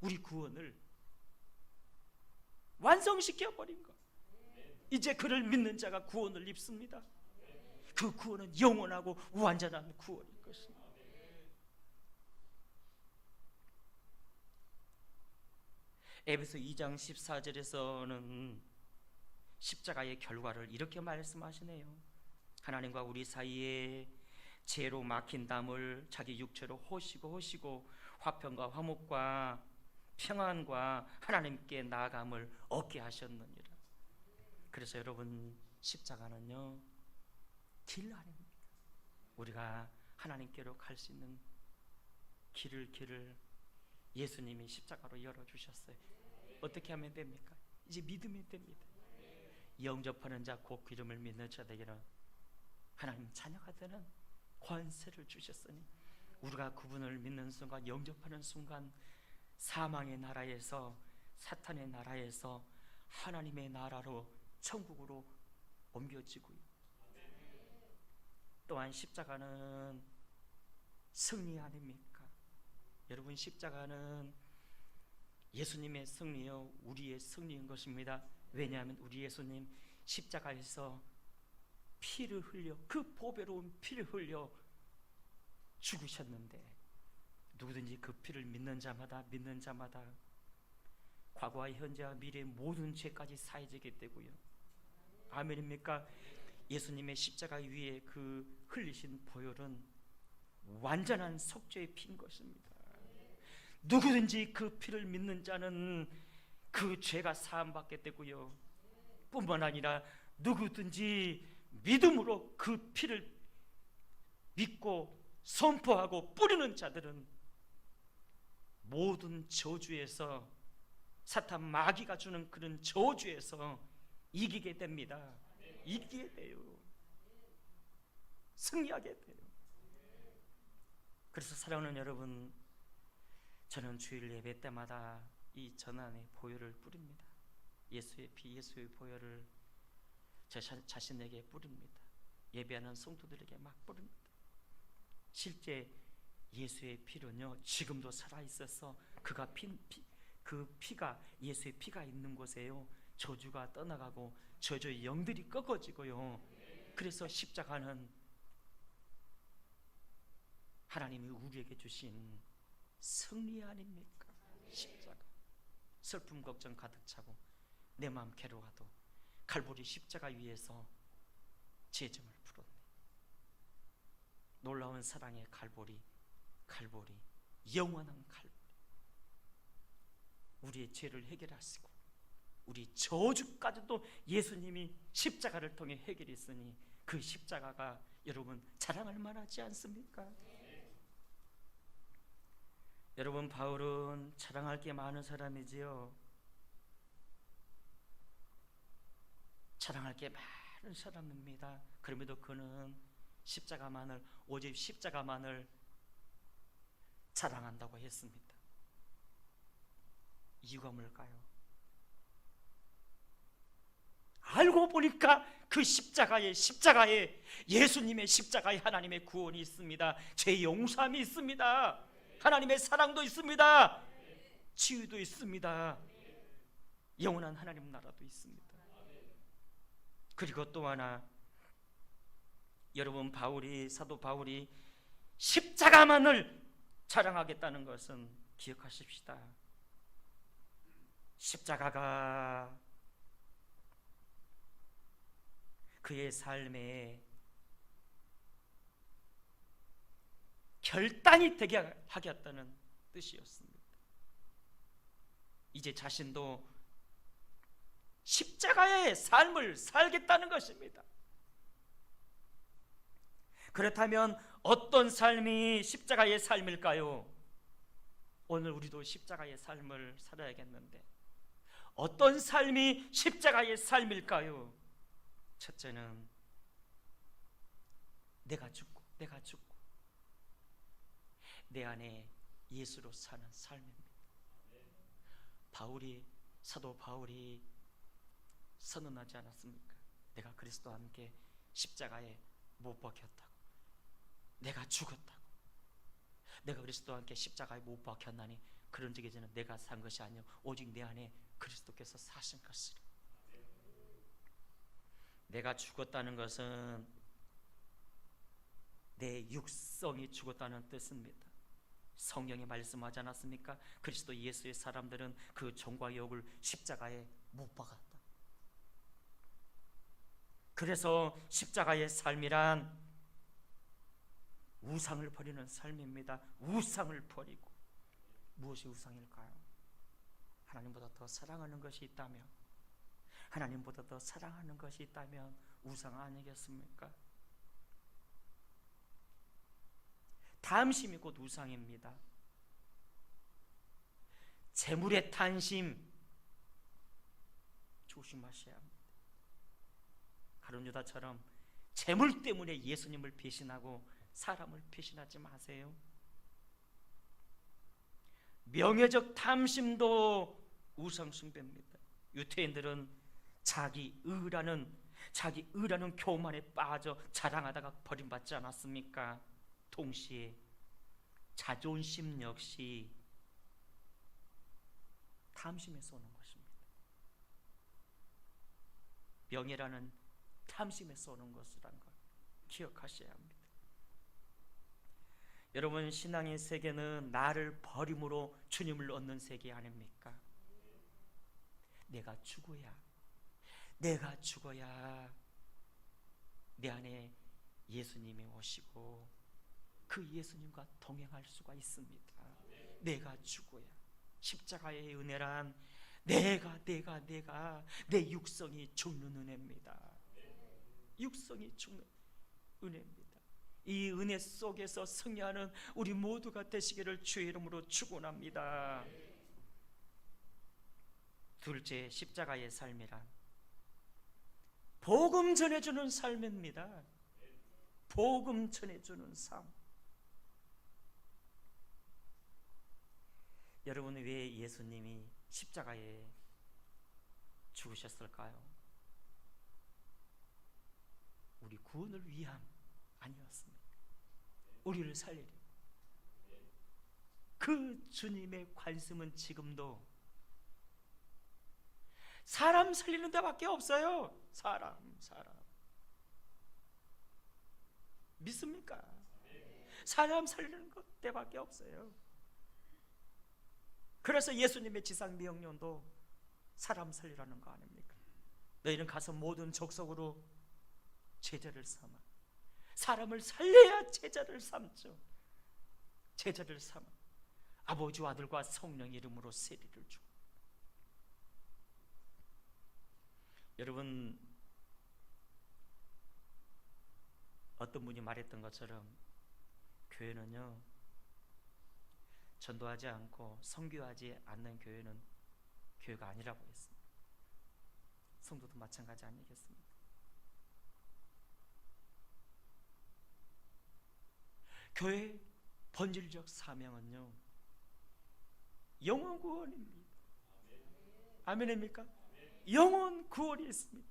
우리 구원을 완성시켜버린 것. 이제 그를 믿는 자가 구원을 입습니다. 그 구원은 영원하고 완전한 구원일 것입니다. 에베소 2장 14절에서는 십자가의 결과를 이렇게 말씀하시네요. 하나님과 우리 사이에 죄로 막힌 담을 자기 육체로 호시고 화평과 화목과 평안과 하나님께 나아감을 얻게 하셨느니라. 그래서 여러분, 십자가는요 길 아닙니까? 우리가 하나님께로 갈 수 있는 길을 예수님이 십자가로 열어주셨어요. 어떻게 하면 됩니까? 이제 믿으면 됩니다. 영접하는 자 곧 이름을 믿는 자 되기를 하나님 자녀가 되는 권세를 주셨으니, 우리가 그분을 믿는 순간, 영접하는 순간 사망의 나라에서, 사탄의 나라에서 하나님의 나라로, 천국으로 옮겨지고요. 또한 십자가는 승리 아닙니까? 여러분, 십자가는 예수님의 승리요 우리의 승리인 것입니다. 왜냐하면 우리 예수님 십자가에서 피를 흘려, 그 보배로운 피를 흘려 죽으셨는데, 누구든지 그 피를 믿는 자마다 과거와 현재와 미래의 모든 죄까지 사해지게 되고요. 아멘입니까? 예수님의 십자가 위에 그 흘리신 보혈은 완전한 속죄의 피인 것입니다. 누구든지 그 피를 믿는 자는 그 죄가 사함받게 되고요. 뿐만 아니라 누구든지 믿음으로 그 피를 믿고 선포하고 뿌리는 자들은 모든 저주에서, 사탄 마귀가 주는 그런 저주에서 이기게 됩니다. 이기게 돼요. 승리하게 돼요. 그래서 사랑하는 여러분, 저는 주일 예배 때마다 이 전안에 보혈을 뿌립니다. 예수의 피, 예수의 보혈을 제 자신에게 뿌립니다. 예배하는 성도들에게 막 뿌립니다. 실제 예수의 피는요 지금도 살아있어서 그 피가, 예수의 피가 있는 곳에요 저주가 떠나가고 저주의 영들이 꺾어지고요. 그래서 십자가는 하나님이 우리에게 주신 승리 아닙니까? 십자가. 슬픔 걱정 가득 차고 내 마음 괴로워도 갈보리 십자가 위에서 죄점을 풀었네. 놀라운 사랑의 갈보리, 영원한 갈보리. 우리의 죄를 해결하시고 우리 저주까지도 예수님이 십자가를 통해 해결했으니 그 십자가가 여러분 자랑할 만하지 않습니까? 여러분, 바울은 자랑할 게 많은 사람이지요. 자랑할 게 많은 사람입니다. 그럼에도 그는 십자가만을, 오직 십자가만을 자랑한다고 했습니다. 이유가 뭘까요? 알고 보니까 그 십자가에 예수님의 십자가에 하나님의 구원이 있습니다. 죄 용서함이 있습니다. 하나님의 사랑도 있습니다. 치유도 있습니다. 영원한 하나님 나라도 있습니다. 그리고 또 하나, 여러분, 사도 바울이 십자가만을 자랑하겠다는 것은 기억하십시다. 십자가가 그의 삶에 결단이 되게 하겠다는 뜻이었습니다. 이제 자신도 십자가의 삶을 살겠다는 것입니다. 그렇다면 어떤 삶이 십자가의 삶일까요? 오늘 우리도 십자가의 삶을 살아야겠는데 어떤 삶이 십자가의 삶일까요? 첫째는 내가 죽고 내 안에 예수로 사는 삶입니다. 사도 바울이 선언하지 않았습니까? 내가 그리스도와 함께 십자가에 못 박혔다고, 내가 죽었다고, 내가 그리스도와 함께 십자가에 못 박혔나니 그런 적에 저는 내가 산 것이 아니요 오직 내 안에 그리스도께서 사신 것이라. 내가 죽었다는 것은 내 육성이 죽었다는 뜻입니다. 성경에 말씀하지 않았습니까? 그리스도 예수의 사람들은 그 종과 욕을 십자가에 못 박았다. 그래서 십자가의 삶이란 우상을 버리는 삶입니다. 우상을 버리고. 무엇이 우상일까요? 하나님보다 더 사랑하는 것이 있다면, 하나님보다 더 사랑하는 것이 있다면 우상 아니겠습니까? 탐심이 곧 우상입니다. 재물의 탐심 조심하셔야 합니다. 가룟 유다처럼 재물 때문에 예수님을 배신하고 사람을 배신하지 마세요. 명예적 탐심도 우상 숭배입니다. 유태인들은 자기 의라는 교만에 빠져 자랑하다가 버림받지 않았습니까? 동시에 자존심 역시 탐심에서 오는 것입니다. 명예라는 탐심에서 오는 것이라는 걸 기억하셔야 합니다. 여러분, 신앙의 세계는 나를 버림으로 주님을 얻는 세계 아닙니까? 내가 죽어야 내 안에 예수님이 오시고 그 예수님과 동행할 수가 있습니다. 내가 죽어야. 십자가의 은혜란 내가 내 육성이 죽는 은혜입니다. 육성이 죽는 은혜입니다. 이 은혜 속에서 승리하는 우리 모두가 되시기를 주의 이름으로 축원합니다. 둘째, 십자가의 삶이란 복음 전해주는 삶입니다. 복음 전해주는 삶. 여러분, 왜 예수님이 십자가에 죽으셨을까요? 우리 구원을 위함 아니었습니까? 우리를 살리려. 그 주님의 관심은 지금도 사람 살리는 데밖에 없어요. 사람 믿습니까? 사람 살리는 것 데밖에 없어요. 그래서 예수님의 지상 명령도 사람 살리라는 거 아닙니까? 너희는 가서 모든 족속으로 제자를 삼아. 사람을 살려야 제자를 삼죠. 제자를 삼아 아버지와 아들과 성령 이름으로 세례를 주고. 여러분, 어떤 분이 말했던 것처럼 교회는요, 전도하지 않고 선교하지 않는 교회는 교회가 아니라고 했습니다. 성도도 마찬가지 아니겠습니까? 교회의 본질적 사명은요, 영혼 구원입니다. 아멘입니까? 영혼 구원이 있습니다.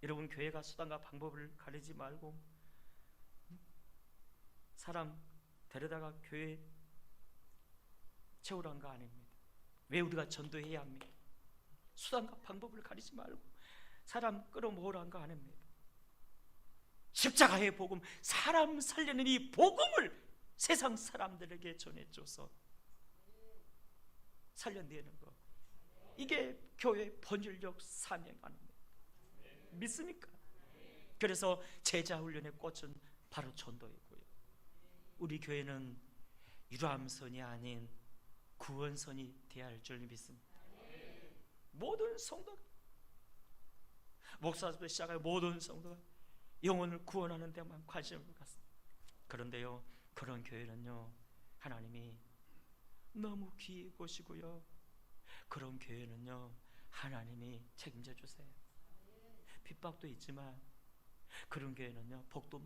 여러분, 교회가 수단과 방법을 가리지 말고 사람 데려다가 교회 채우라는 거 아닙니다. 왜 우리가 전도해야 합니까? 수단과 방법을 가리지 말고 사람 끌어모으라는 거 아닙니다. 십자가의 복음, 사람 살리는 이 복음을 세상 사람들에게 전해줘서 살려내는 거, 이게 교회의 본질적 사명 아닙니까? 믿습니까? 그래서 제자훈련의 꽃은 바로 전도이고요, 우리 교회는 유람선이 아닌 구원선이 되어야 할 줄 믿습니다. 모든 성도가, 목사부터 시작하여 모든 성도가 영혼을 구원하는 데만 관심을 갖습니다. 그런데요, 그런 교회는요, 하나님이 너무 귀히 보시고요, 그런 교회는요, 하나님이 책임져 주세요. 핍박도 있지만 그런 교회는요, 복도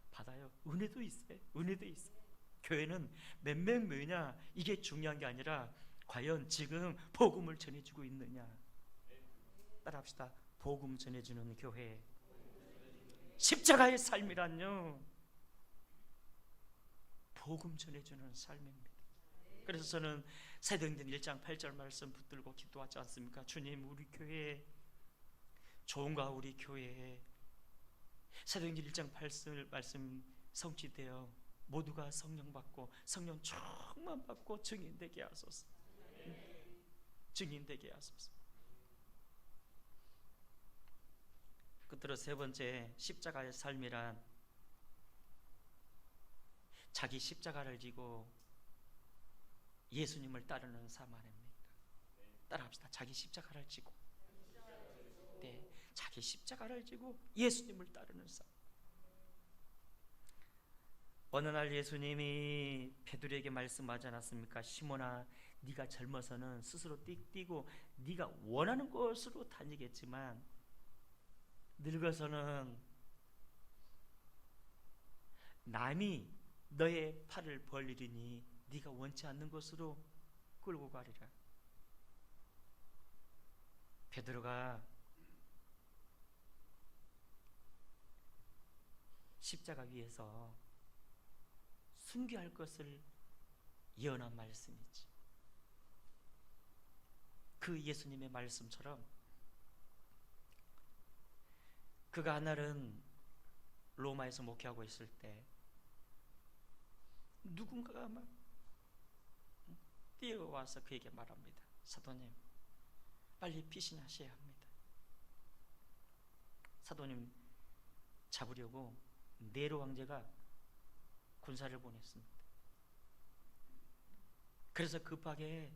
받아요. 은혜도 있어요. 은혜도 있어요. 교회는 몇 명 뭐냐, 이게 중요한 게 아니라 과연 지금 복음을 전해주고 있느냐. 따라합시다. 복음 전해주는 교회. 십자가의 삶이란요, 복음 전해주는 삶입니다. 그래서 저는 사도행전 1장 8절 말씀 붙들고 기도하지 않습니까? 주님, 우리 교회에, 좋은가 우리 교회에 사도행전 1장 8절 말씀 성취되어 모두가 성령 받고 성령 충만 받고 증인되게 하소서. 증인되게 하소서. 끝으로 세 번째, 십자가의 삶이란 자기 십자가를 지고 예수님을 따르는 삶 아닙니까? 따라합시다. 자기 십자가를 지고, 네, 자기 십자가를 지고 예수님을 따르는 삶. 어느 날 예수님이 베드로에게 말씀하지 않았습니까? 시몬아, 네가 젊어서는 스스로 뛰고 네가 원하는 곳으로 다니겠지만 늙어서는 남이 너의 팔을 벌리리니 네가 원치 않는 곳으로 끌고 가리라. 베드로가 십자가 위에서 숨겨야 할 것을 예언한 말씀이지. 그 예수님의 말씀처럼 그가 하나는 로마에서 목회하고 있을 때 누군가가 막 뛰어와서 그에게 말합니다. 사도님, 빨리 피신하셔야 합니다. 사도님 잡으려고 네로 황제가 군사를 보냈습니다. 그래서 급하게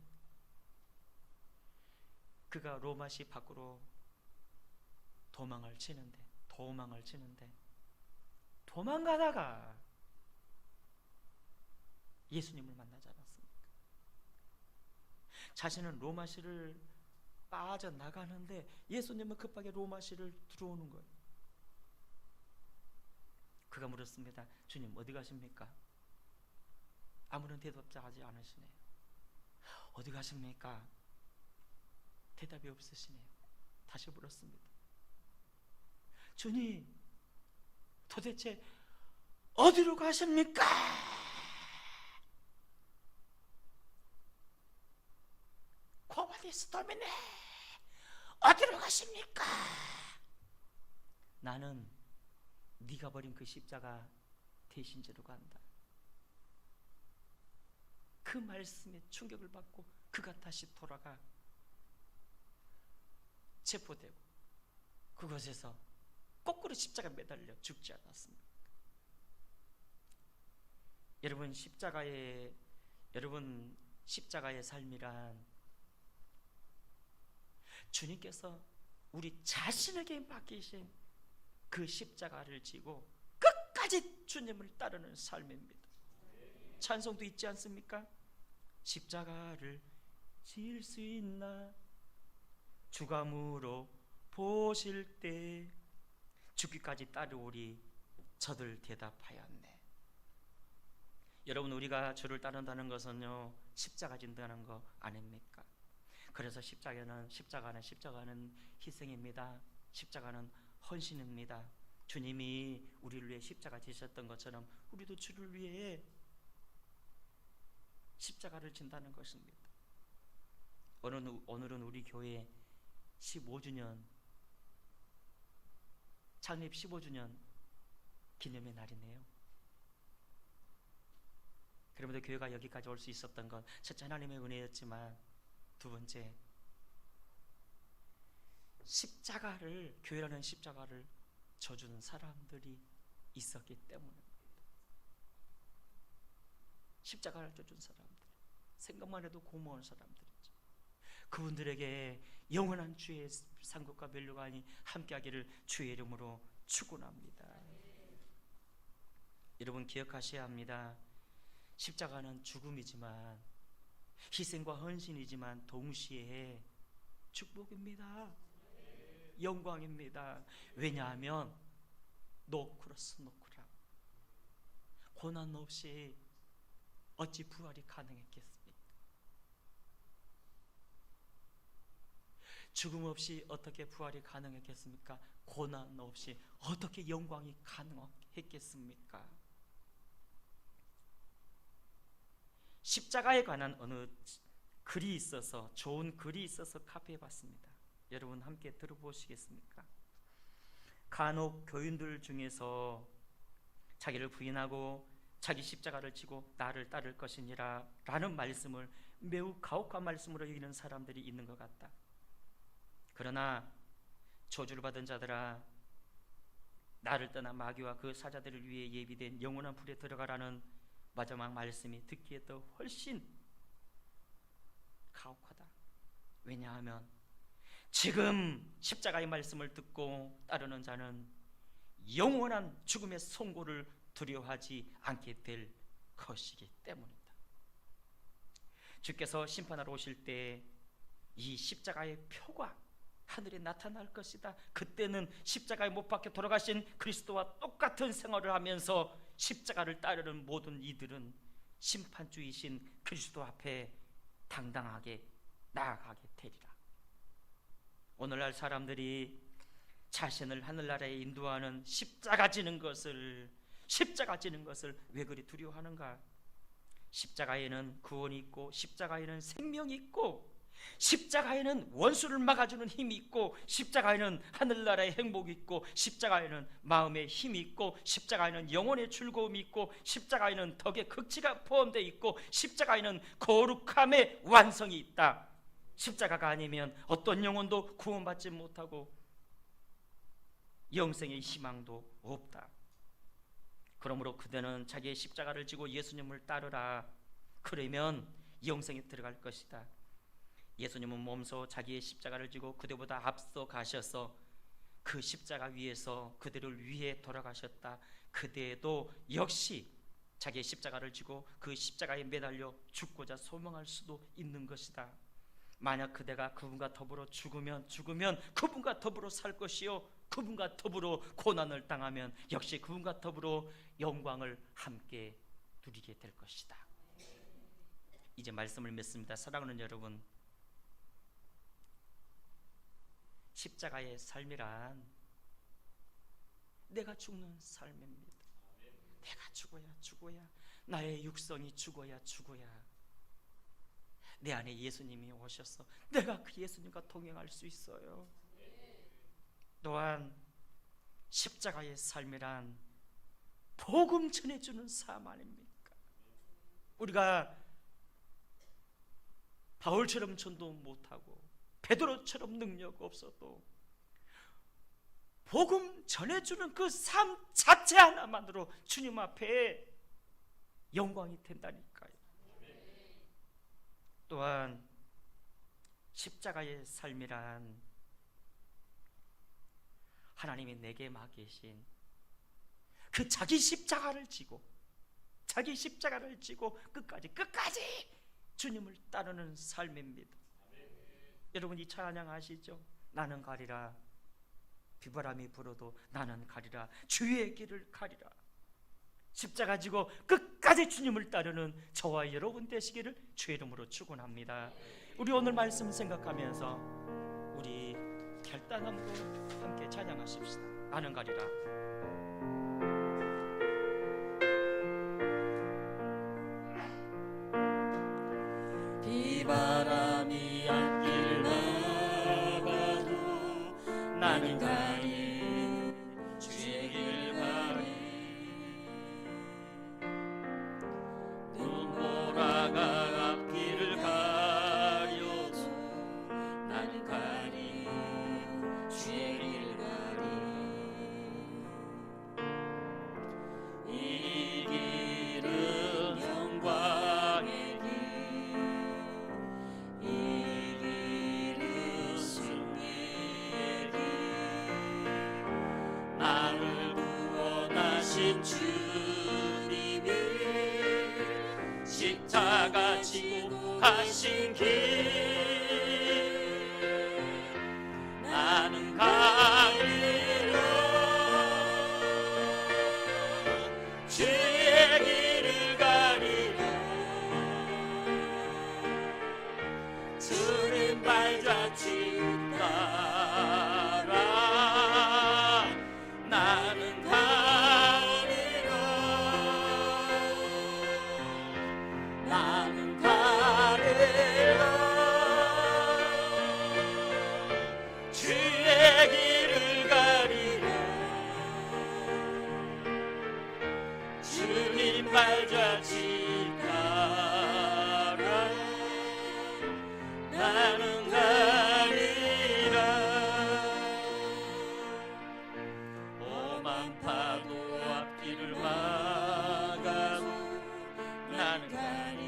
그가 로마시 밖으로 도망을 치는데 도망가다가 예수님을 만나지 않았습니까? 자신은 로마시를 빠져나가는데 예수님은 급하게 로마시를 들어오는 거예요. 그가 물었습니다. 주님, 어디 가십니까? 아무런 대답하지 않으시네요. 어디 가십니까? 대답이 없으시네요. 다시 물었습니다. 주님, 도대체 어디로 가십니까? 코바디스 도미네, 어디로 가십니까? 나는 네가 버린 그 십자가 대신제로 간다. 그 말씀에 충격을 받고 그가 다시 돌아가 체포되고 그곳에서 거꾸로 십자가에 매달려 죽지 않았습니다. 여러분, 십자가의 삶이란 주님께서 우리 자신에게 맡기신 그 십자가를 지고 끝까지 주님을 따르는 삶입니다. 찬송도 있지 않습니까? 십자가를 질 수 있나 주가 물어 보실 때 죽기까지 따르오리 저들 대답하였네. 여러분, 우리가 주를 따른다는 것은요, 십자가 진다는 거 아닙니까? 그래서 십자가는 희생입니다. 십자가는 헌신입니다. 주님이 우리를 위해 십자가 지셨던 것처럼 우리도 주를 위해 십자가를 진다는 것입니다. 오늘은 우리 교회 15주년, 창립 15주년 기념의 날이네요. 그러면서 교회가 여기까지 올 수 있었던 건 첫째 하나님의 은혜였지만, 두 번째 십자가를, 교회라는 십자가를 져주는 사람들이 있었기 때문입니다. 십자가를 져준 사람들, 생각만 해도 고마운 사람들이죠. 그분들에게 영원한 주의 상급과 멸류관이 함께하기를 주의 이름으로 축원합니다. 여러분 기억하셔야 합니다. 십자가는 죽음이지만, 희생과 헌신이지만 동시에 축복입니다. 영광입니다. 왜냐하면 노크로스 노크라, 고난 없이 어찌 부활이 가능했겠습니까? 죽음 없이 어떻게 부활이 가능했겠습니까? 고난 없이 어떻게 영광이 가능했겠습니까? 십자가에 관한 어느 글이 있어서, 좋은 글이 있어서 카피해 봤습니다. 여러분 함께 들어보시겠습니까? 간혹 교인들 중에서 자기를 부인하고 자기 십자가를 지고 나를 따를 것이니라 라는 말씀을 매우 가혹한 말씀으로 여기는 사람들이 있는 것 같다. 그러나 저주를 받은 자들아, 나를 떠나 마귀와 그 사자들을 위해 예비된 영원한 불에 들어가라는 마지막 말씀이 듣기에 더 훨씬 가혹하다. 왜냐하면 지금 십자가의 말씀을 듣고 따르는 자는 영원한 죽음의 선고를 두려워하지 않게 될 것이기 때문이다. 주께서 심판하러 오실 때 이 십자가의 표가 하늘에 나타날 것이다. 그때는 십자가에 못 박혀 돌아가신 그리스도와 똑같은 생활을 하면서 십자가를 따르는 모든 이들은 심판주이신 그리스도 앞에 당당하게 나아가게 되리라. 오늘날 사람들이 자신을 하늘나라에 인도하는 십자가 지는 것을 왜 그리 두려워하는가? 십자가에는 구원이 있고, 십자가에는 생명이 있고, 십자가에는 원수를 막아주는 힘이 있고, 십자가에는 하늘나라의 행복이 있고, 십자가에는 마음의 힘이 있고, 십자가에는 영혼의 즐거움이 있고, 십자가에는 덕의 극치가 포함되어 있고, 십자가에는 거룩함의 완성이 있다. 십자가가 아니면 어떤 영혼도 구원받지 못하고 영생의 희망도 없다. 그러므로 그대는 자기의 십자가를 지고 예수님을 따르라. 그러면 영생에 들어갈 것이다. 예수님은 몸소 자기의 십자가를 지고 그대보다 앞서 가셔서 그 십자가 위에서 그들을 위해 돌아가셨다. 그대도 역시 자기의 십자가를 지고 그 십자가에 매달려 죽고자 소망할 수도 있는 것이다. 만약 그대가 그분과 더불어 죽으면 그분과 더불어 살 것이요, 그분과 더불어 고난을 당하면 역시 그분과 더불어 영광을 함께 누리게 될 것이다. 이제 말씀을 맺습니다. 사랑하는 여러분, 십자가의 삶이란 내가 죽는 삶입니다. 내가 죽어야 나의 육성이 죽어야 내 안에 예수님이 오셔서 내가 그 예수님과 동행할 수 있어요. 또한 십자가의 삶이란 복음 전해주는 삶 아닙니까? 우리가 바울처럼 전도 못하고 베드로처럼 능력 없어도 복음 전해주는 그 삶 자체 하나만으로 주님 앞에 영광이 된다니까요. 또한 십자가의 삶이란 하나님이 내게 맡기신 그 자기 십자가를 지고 끝까지 주님을 따르는 삶입니다. 여러분 이 찬양 아시죠? 나는 가리라, 비바람이 불어도 나는 가리라, 주의 길을 가리라. 십자가 지고 끝까지 주님을 따르는 저와 여러분 되시기를 주의 이름으로 축원합니다. 우리 오늘 말씀 생각하면서 우리 결단함으로 함께 찬양하십시다. 나는 가리라. 비바람이 앞길 막아도 나는 가리, 주의 길 가리. 하신 주님이 십자가 지고 가신 길 나는 가리라 주의 길을 가리라 주님 발자취 따라 나는 가리라 나는 가리라 주의 길을 가리라 주님 발자취 따라 나는 가리라 오만 파도 앞길을 막아도 나는 가리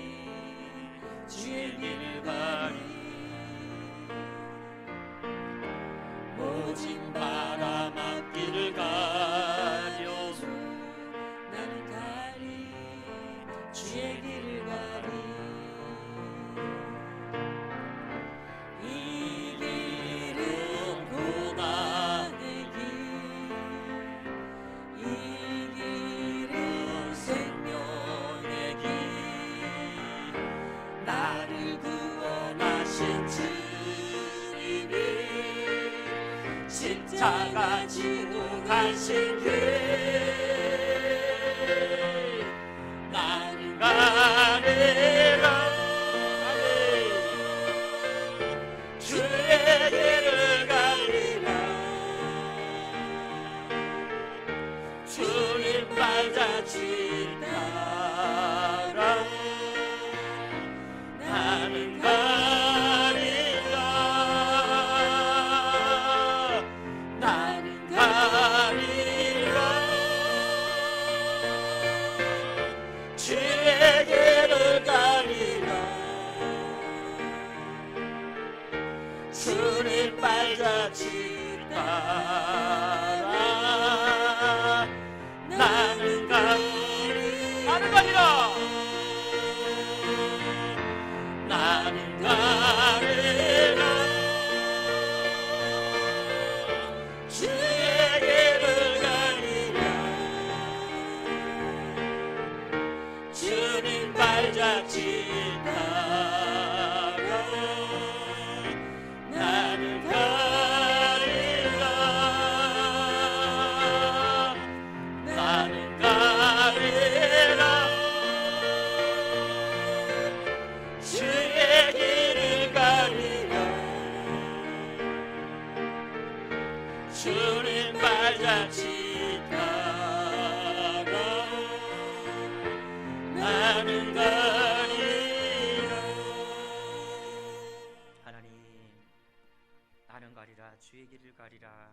주의 길을 가리 모진 바람 앞길을 가려도 나는 가리 주의 길을 가리 이 길은 고난의 길 이 길은 생명의 길 나를 구원하신 주님이 십자가 지고 가신 길 나는 가리라 주의 길을 가리라 주님 발자취 따라 나는 가리라 나는 가리라 주의 길을 가리라 주님 발자취 따라 나는 가리라 나는 가리라 주의 길을 가리라 주님 발자취 따라 나는 가리라 나는 가리라 주의 길을 가리라 주님 발자취 따라 나는 가리라 하나님 나는 가리라 주의 길을 가리라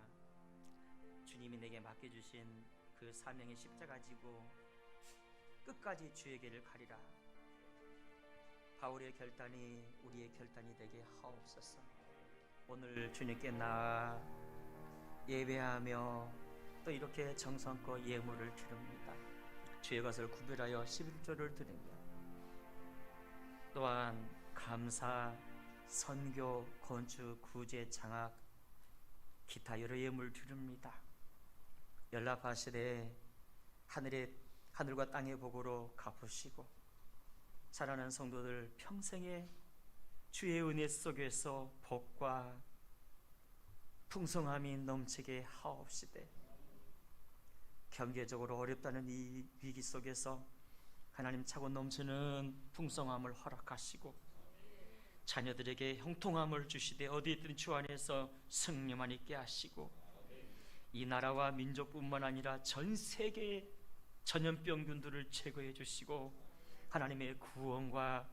주님이 내게 맡겨주신 그 사명의 십자가 지고 끝까지 주의 길을 가리라 바울의 결단이 우리의 결단이 되게 하옵소서 오늘 주님께 나아 예배하며 또 이렇게 정성껏 예물을 드립니다 주의 것을 구별하여 11조를 드립니다 또한 감사, 선교, 건축, 구제, 장학 기타 여러 예물 드립니다 연락하시되 하늘과 땅의 복으로 갚으시고 사랑하는 성도들 평생에 주의 은혜 속에서 복과 풍성함이 넘치게 하옵시되 경제적으로 어렵다는 이 위기 속에서 하나님 차고 넘치는 풍성함을 허락하시고 자녀들에게 형통함을 주시되 어디 있든 주 안에서 승리만 있게 하시고 이 나라와 민족뿐만 아니라 전 세계의 전염병균들을 제거해 주시고 하나님의 구원과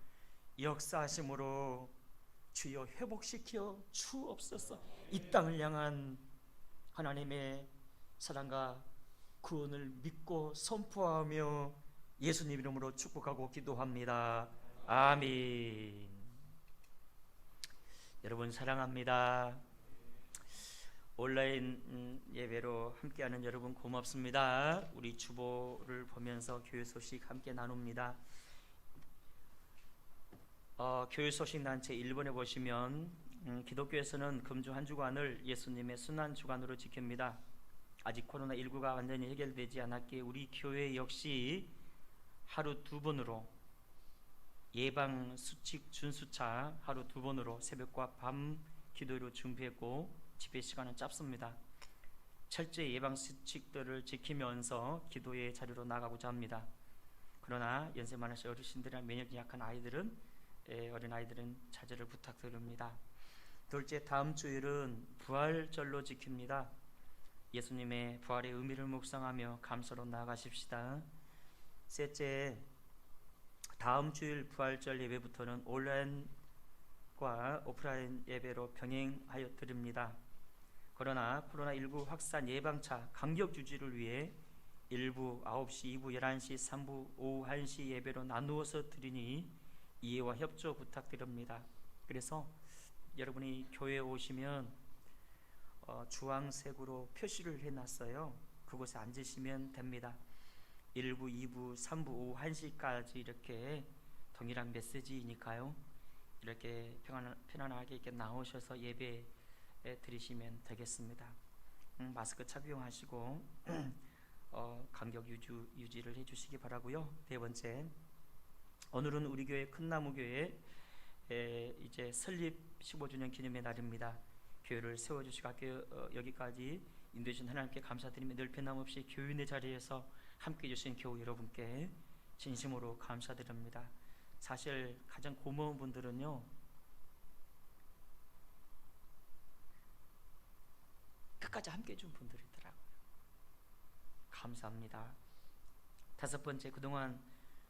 역사하심으로 주여 회복시켜 주옵소서. 이 땅을 향한 하나님의 사랑과 구원을 믿고 선포하며 예수님 이름으로 축복하고 기도합니다. 아멘. 여러분 사랑합니다. 온라인 예배로 함께하는 여러분 고맙습니다. 우리 주보를 보면서 교회 소식 함께 나눕니다. 교회 소식 단체 1번에 보시면 기독교에서는 금주 한 주간을 예수님의 순환 주간으로 지킵니다. 아직 코로나19가 완전히 해결되지 않았기에 우리 교회 역시 하루 2번으로 예방 수칙 준수차 하루 2번으로 새벽과 밤 기도로 준비했고 집회 시간은 짧습니다. 철저히 예방 수칙들을 지키면서 기도의 자리로 나가고자 합니다. 그러나 연세 많으신 어르신들이나免疫이 약한 어린아이들은 자제를 부탁드립니다. 둘째, 다음 주일은 부활절로 지킵니다. 예수님의 부활의 의미를 묵상하며 감사로 나아가십시다. 셋째, 다음 주일 부활절 예배부터는 온라인과 오프라인 예배로 병행하여 드립니다. 그러나 코로나19 확산 예방차 간격 유지를 위해 1부 9시, 2부 11시, 3부 오후 1시 예배로 나누어서 드리니 이해와 협조 부탁드립니다. 그래서 여러분이 교회에 오시면 주황색으로 표시를 해놨어요. 그곳에 앉으시면 됩니다. 1부, 2부, 3부 오후 1시까지 이렇게 동일한 메시지니까요. 이렇게 편안하게 이렇게 나오셔서 예배 드리시면 되겠습니다. 마스크 착용하시고 간격 유지를 해주시기 바라고요. 네 번째, 오늘은 우리 교회 큰나무교회 이제 설립 15주년 기념의 날입니다. 교회를 세워주시고 여기까지 인도해주신 하나님께 감사드리며 늘 변함없이 교인의 자리에서 함께해 주신 교우 여러분께 진심으로 감사드립니다. 사실 가장 고마운 분들은요, 끝까지 함께해 준 분들이더라고요. 감사합니다. 다섯 번째, 그동안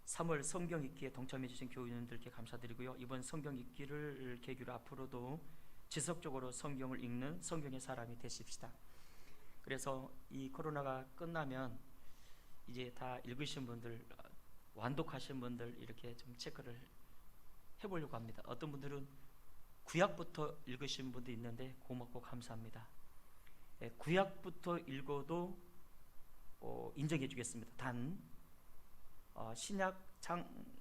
3월 성경 읽기에 동참해 주신 교우님들께 감사드리고요. 이번 성경 읽기를 계기로 앞으로도 지속적으로 성경을 읽는 성경의 사람이 되십시다. 그래서 이 코로나가 끝나면 이제 다 읽으신 분들, 완독하신 분들 이렇게 좀 체크를 해보려고 합니다. 어떤 분들은 구약부터 읽으신 분도 있는데 고맙고 감사합니다. 구약부터 읽어도 인정해 주겠습니다. 단 신약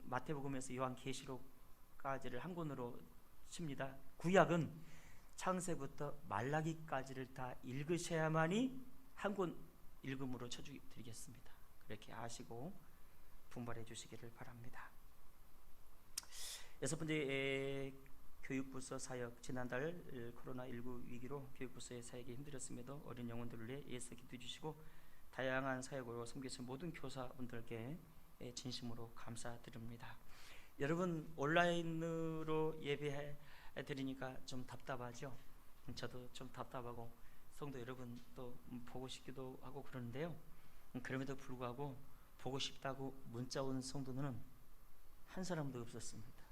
마태복음에서 요한계시록까지를 한 권으로 칩니다. 구약은 창세부터 말라기까지를 다 읽으셔야만이 한 권 읽음으로 쳐드리겠습니다. 그렇게 아시고 분발해 주시기를 바랍니다. 여섯 번째, 교육부서 사역. 지난달 코로나19 위기로 교육부서의 사역이 힘들었음에도 어린 영혼들을 위해 예수 기도해 주시고 다양한 사역으로 섬기신 모든 교사분들께 진심으로 감사드립니다. 여러분 온라인으로 예배 드리니까 좀 답답하죠? 저도 좀 답답하고 성도 여러분 또 보고 싶기도 하고 그러는데요. 그럼에도 불구하고 보고 싶다고 문자 온 성도는 한 사람도 없었습니다.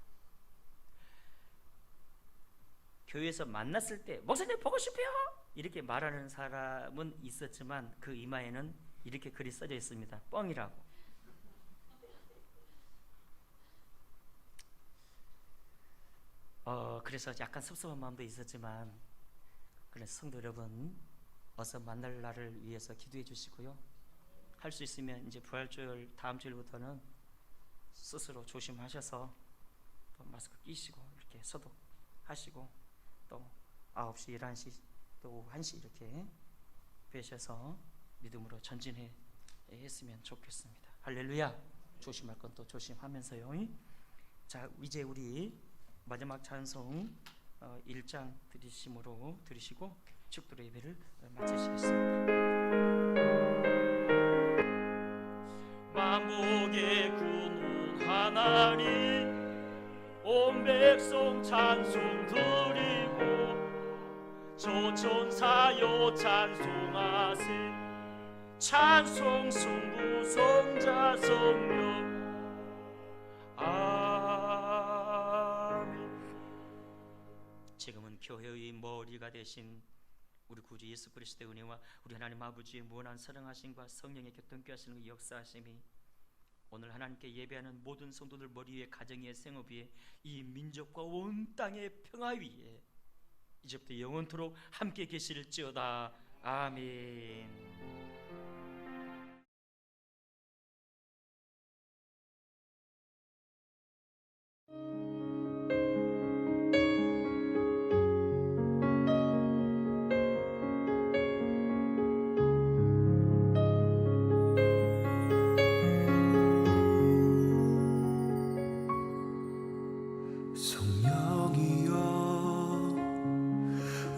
교회에서 만났을 때 목사님 보고 싶어요 이렇게 말하는 사람은 있었지만 그 이마에는 이렇게 글이 써져 있습니다. 뻥이라고. 그래서 약간 섭섭한 마음도 있었지만, 그래서 성도 여러분 어서 만날 날을 위해서 기도해 주시고요. 할 수 있으면 이제 부활절 다음 주일부터는 스스로 조심하셔서 또 마스크 끼시고 이렇게 소독하시고 또 9시, 11시, 또 오후 1시 이렇게 뵈셔서 믿음으로 전진해 했으면 좋겠습니다. 할렐루야. 조심할 건 또 조심하면서요. 자, 이제 우리 마지막 찬송 1장 들으시고 축도로 예배를 마치시겠습니다. 만복의 군웅하나님 온 백성 찬송 드리고 조천사여 찬송하세. 찬송 승부 성자 성령 지금은 교회의 머리가 되신 우리 구주 예수 그리스도의 은혜와 우리 하나님 아버지의 무한한 사랑하심과 성령의 교통케 하시는 그 역사하심이 오늘 하나님께 예배하는 모든 성도들 머리 위에, 가정 위에, 생업 위에, 이 민족과 온 땅의 평화 위에 이제부터 영원토록 함께 계실지어다. 아멘. 성령이여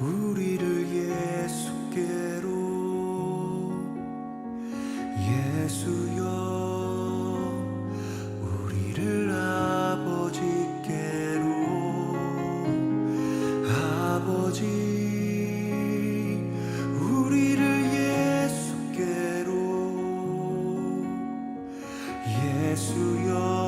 우리를 예수께로 예수여 우리를 아버지께로 아버지 우리를 예수께로 예수여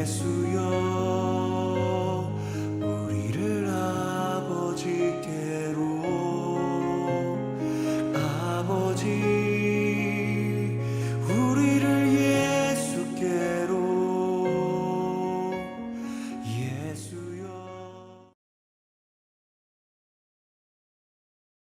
예수여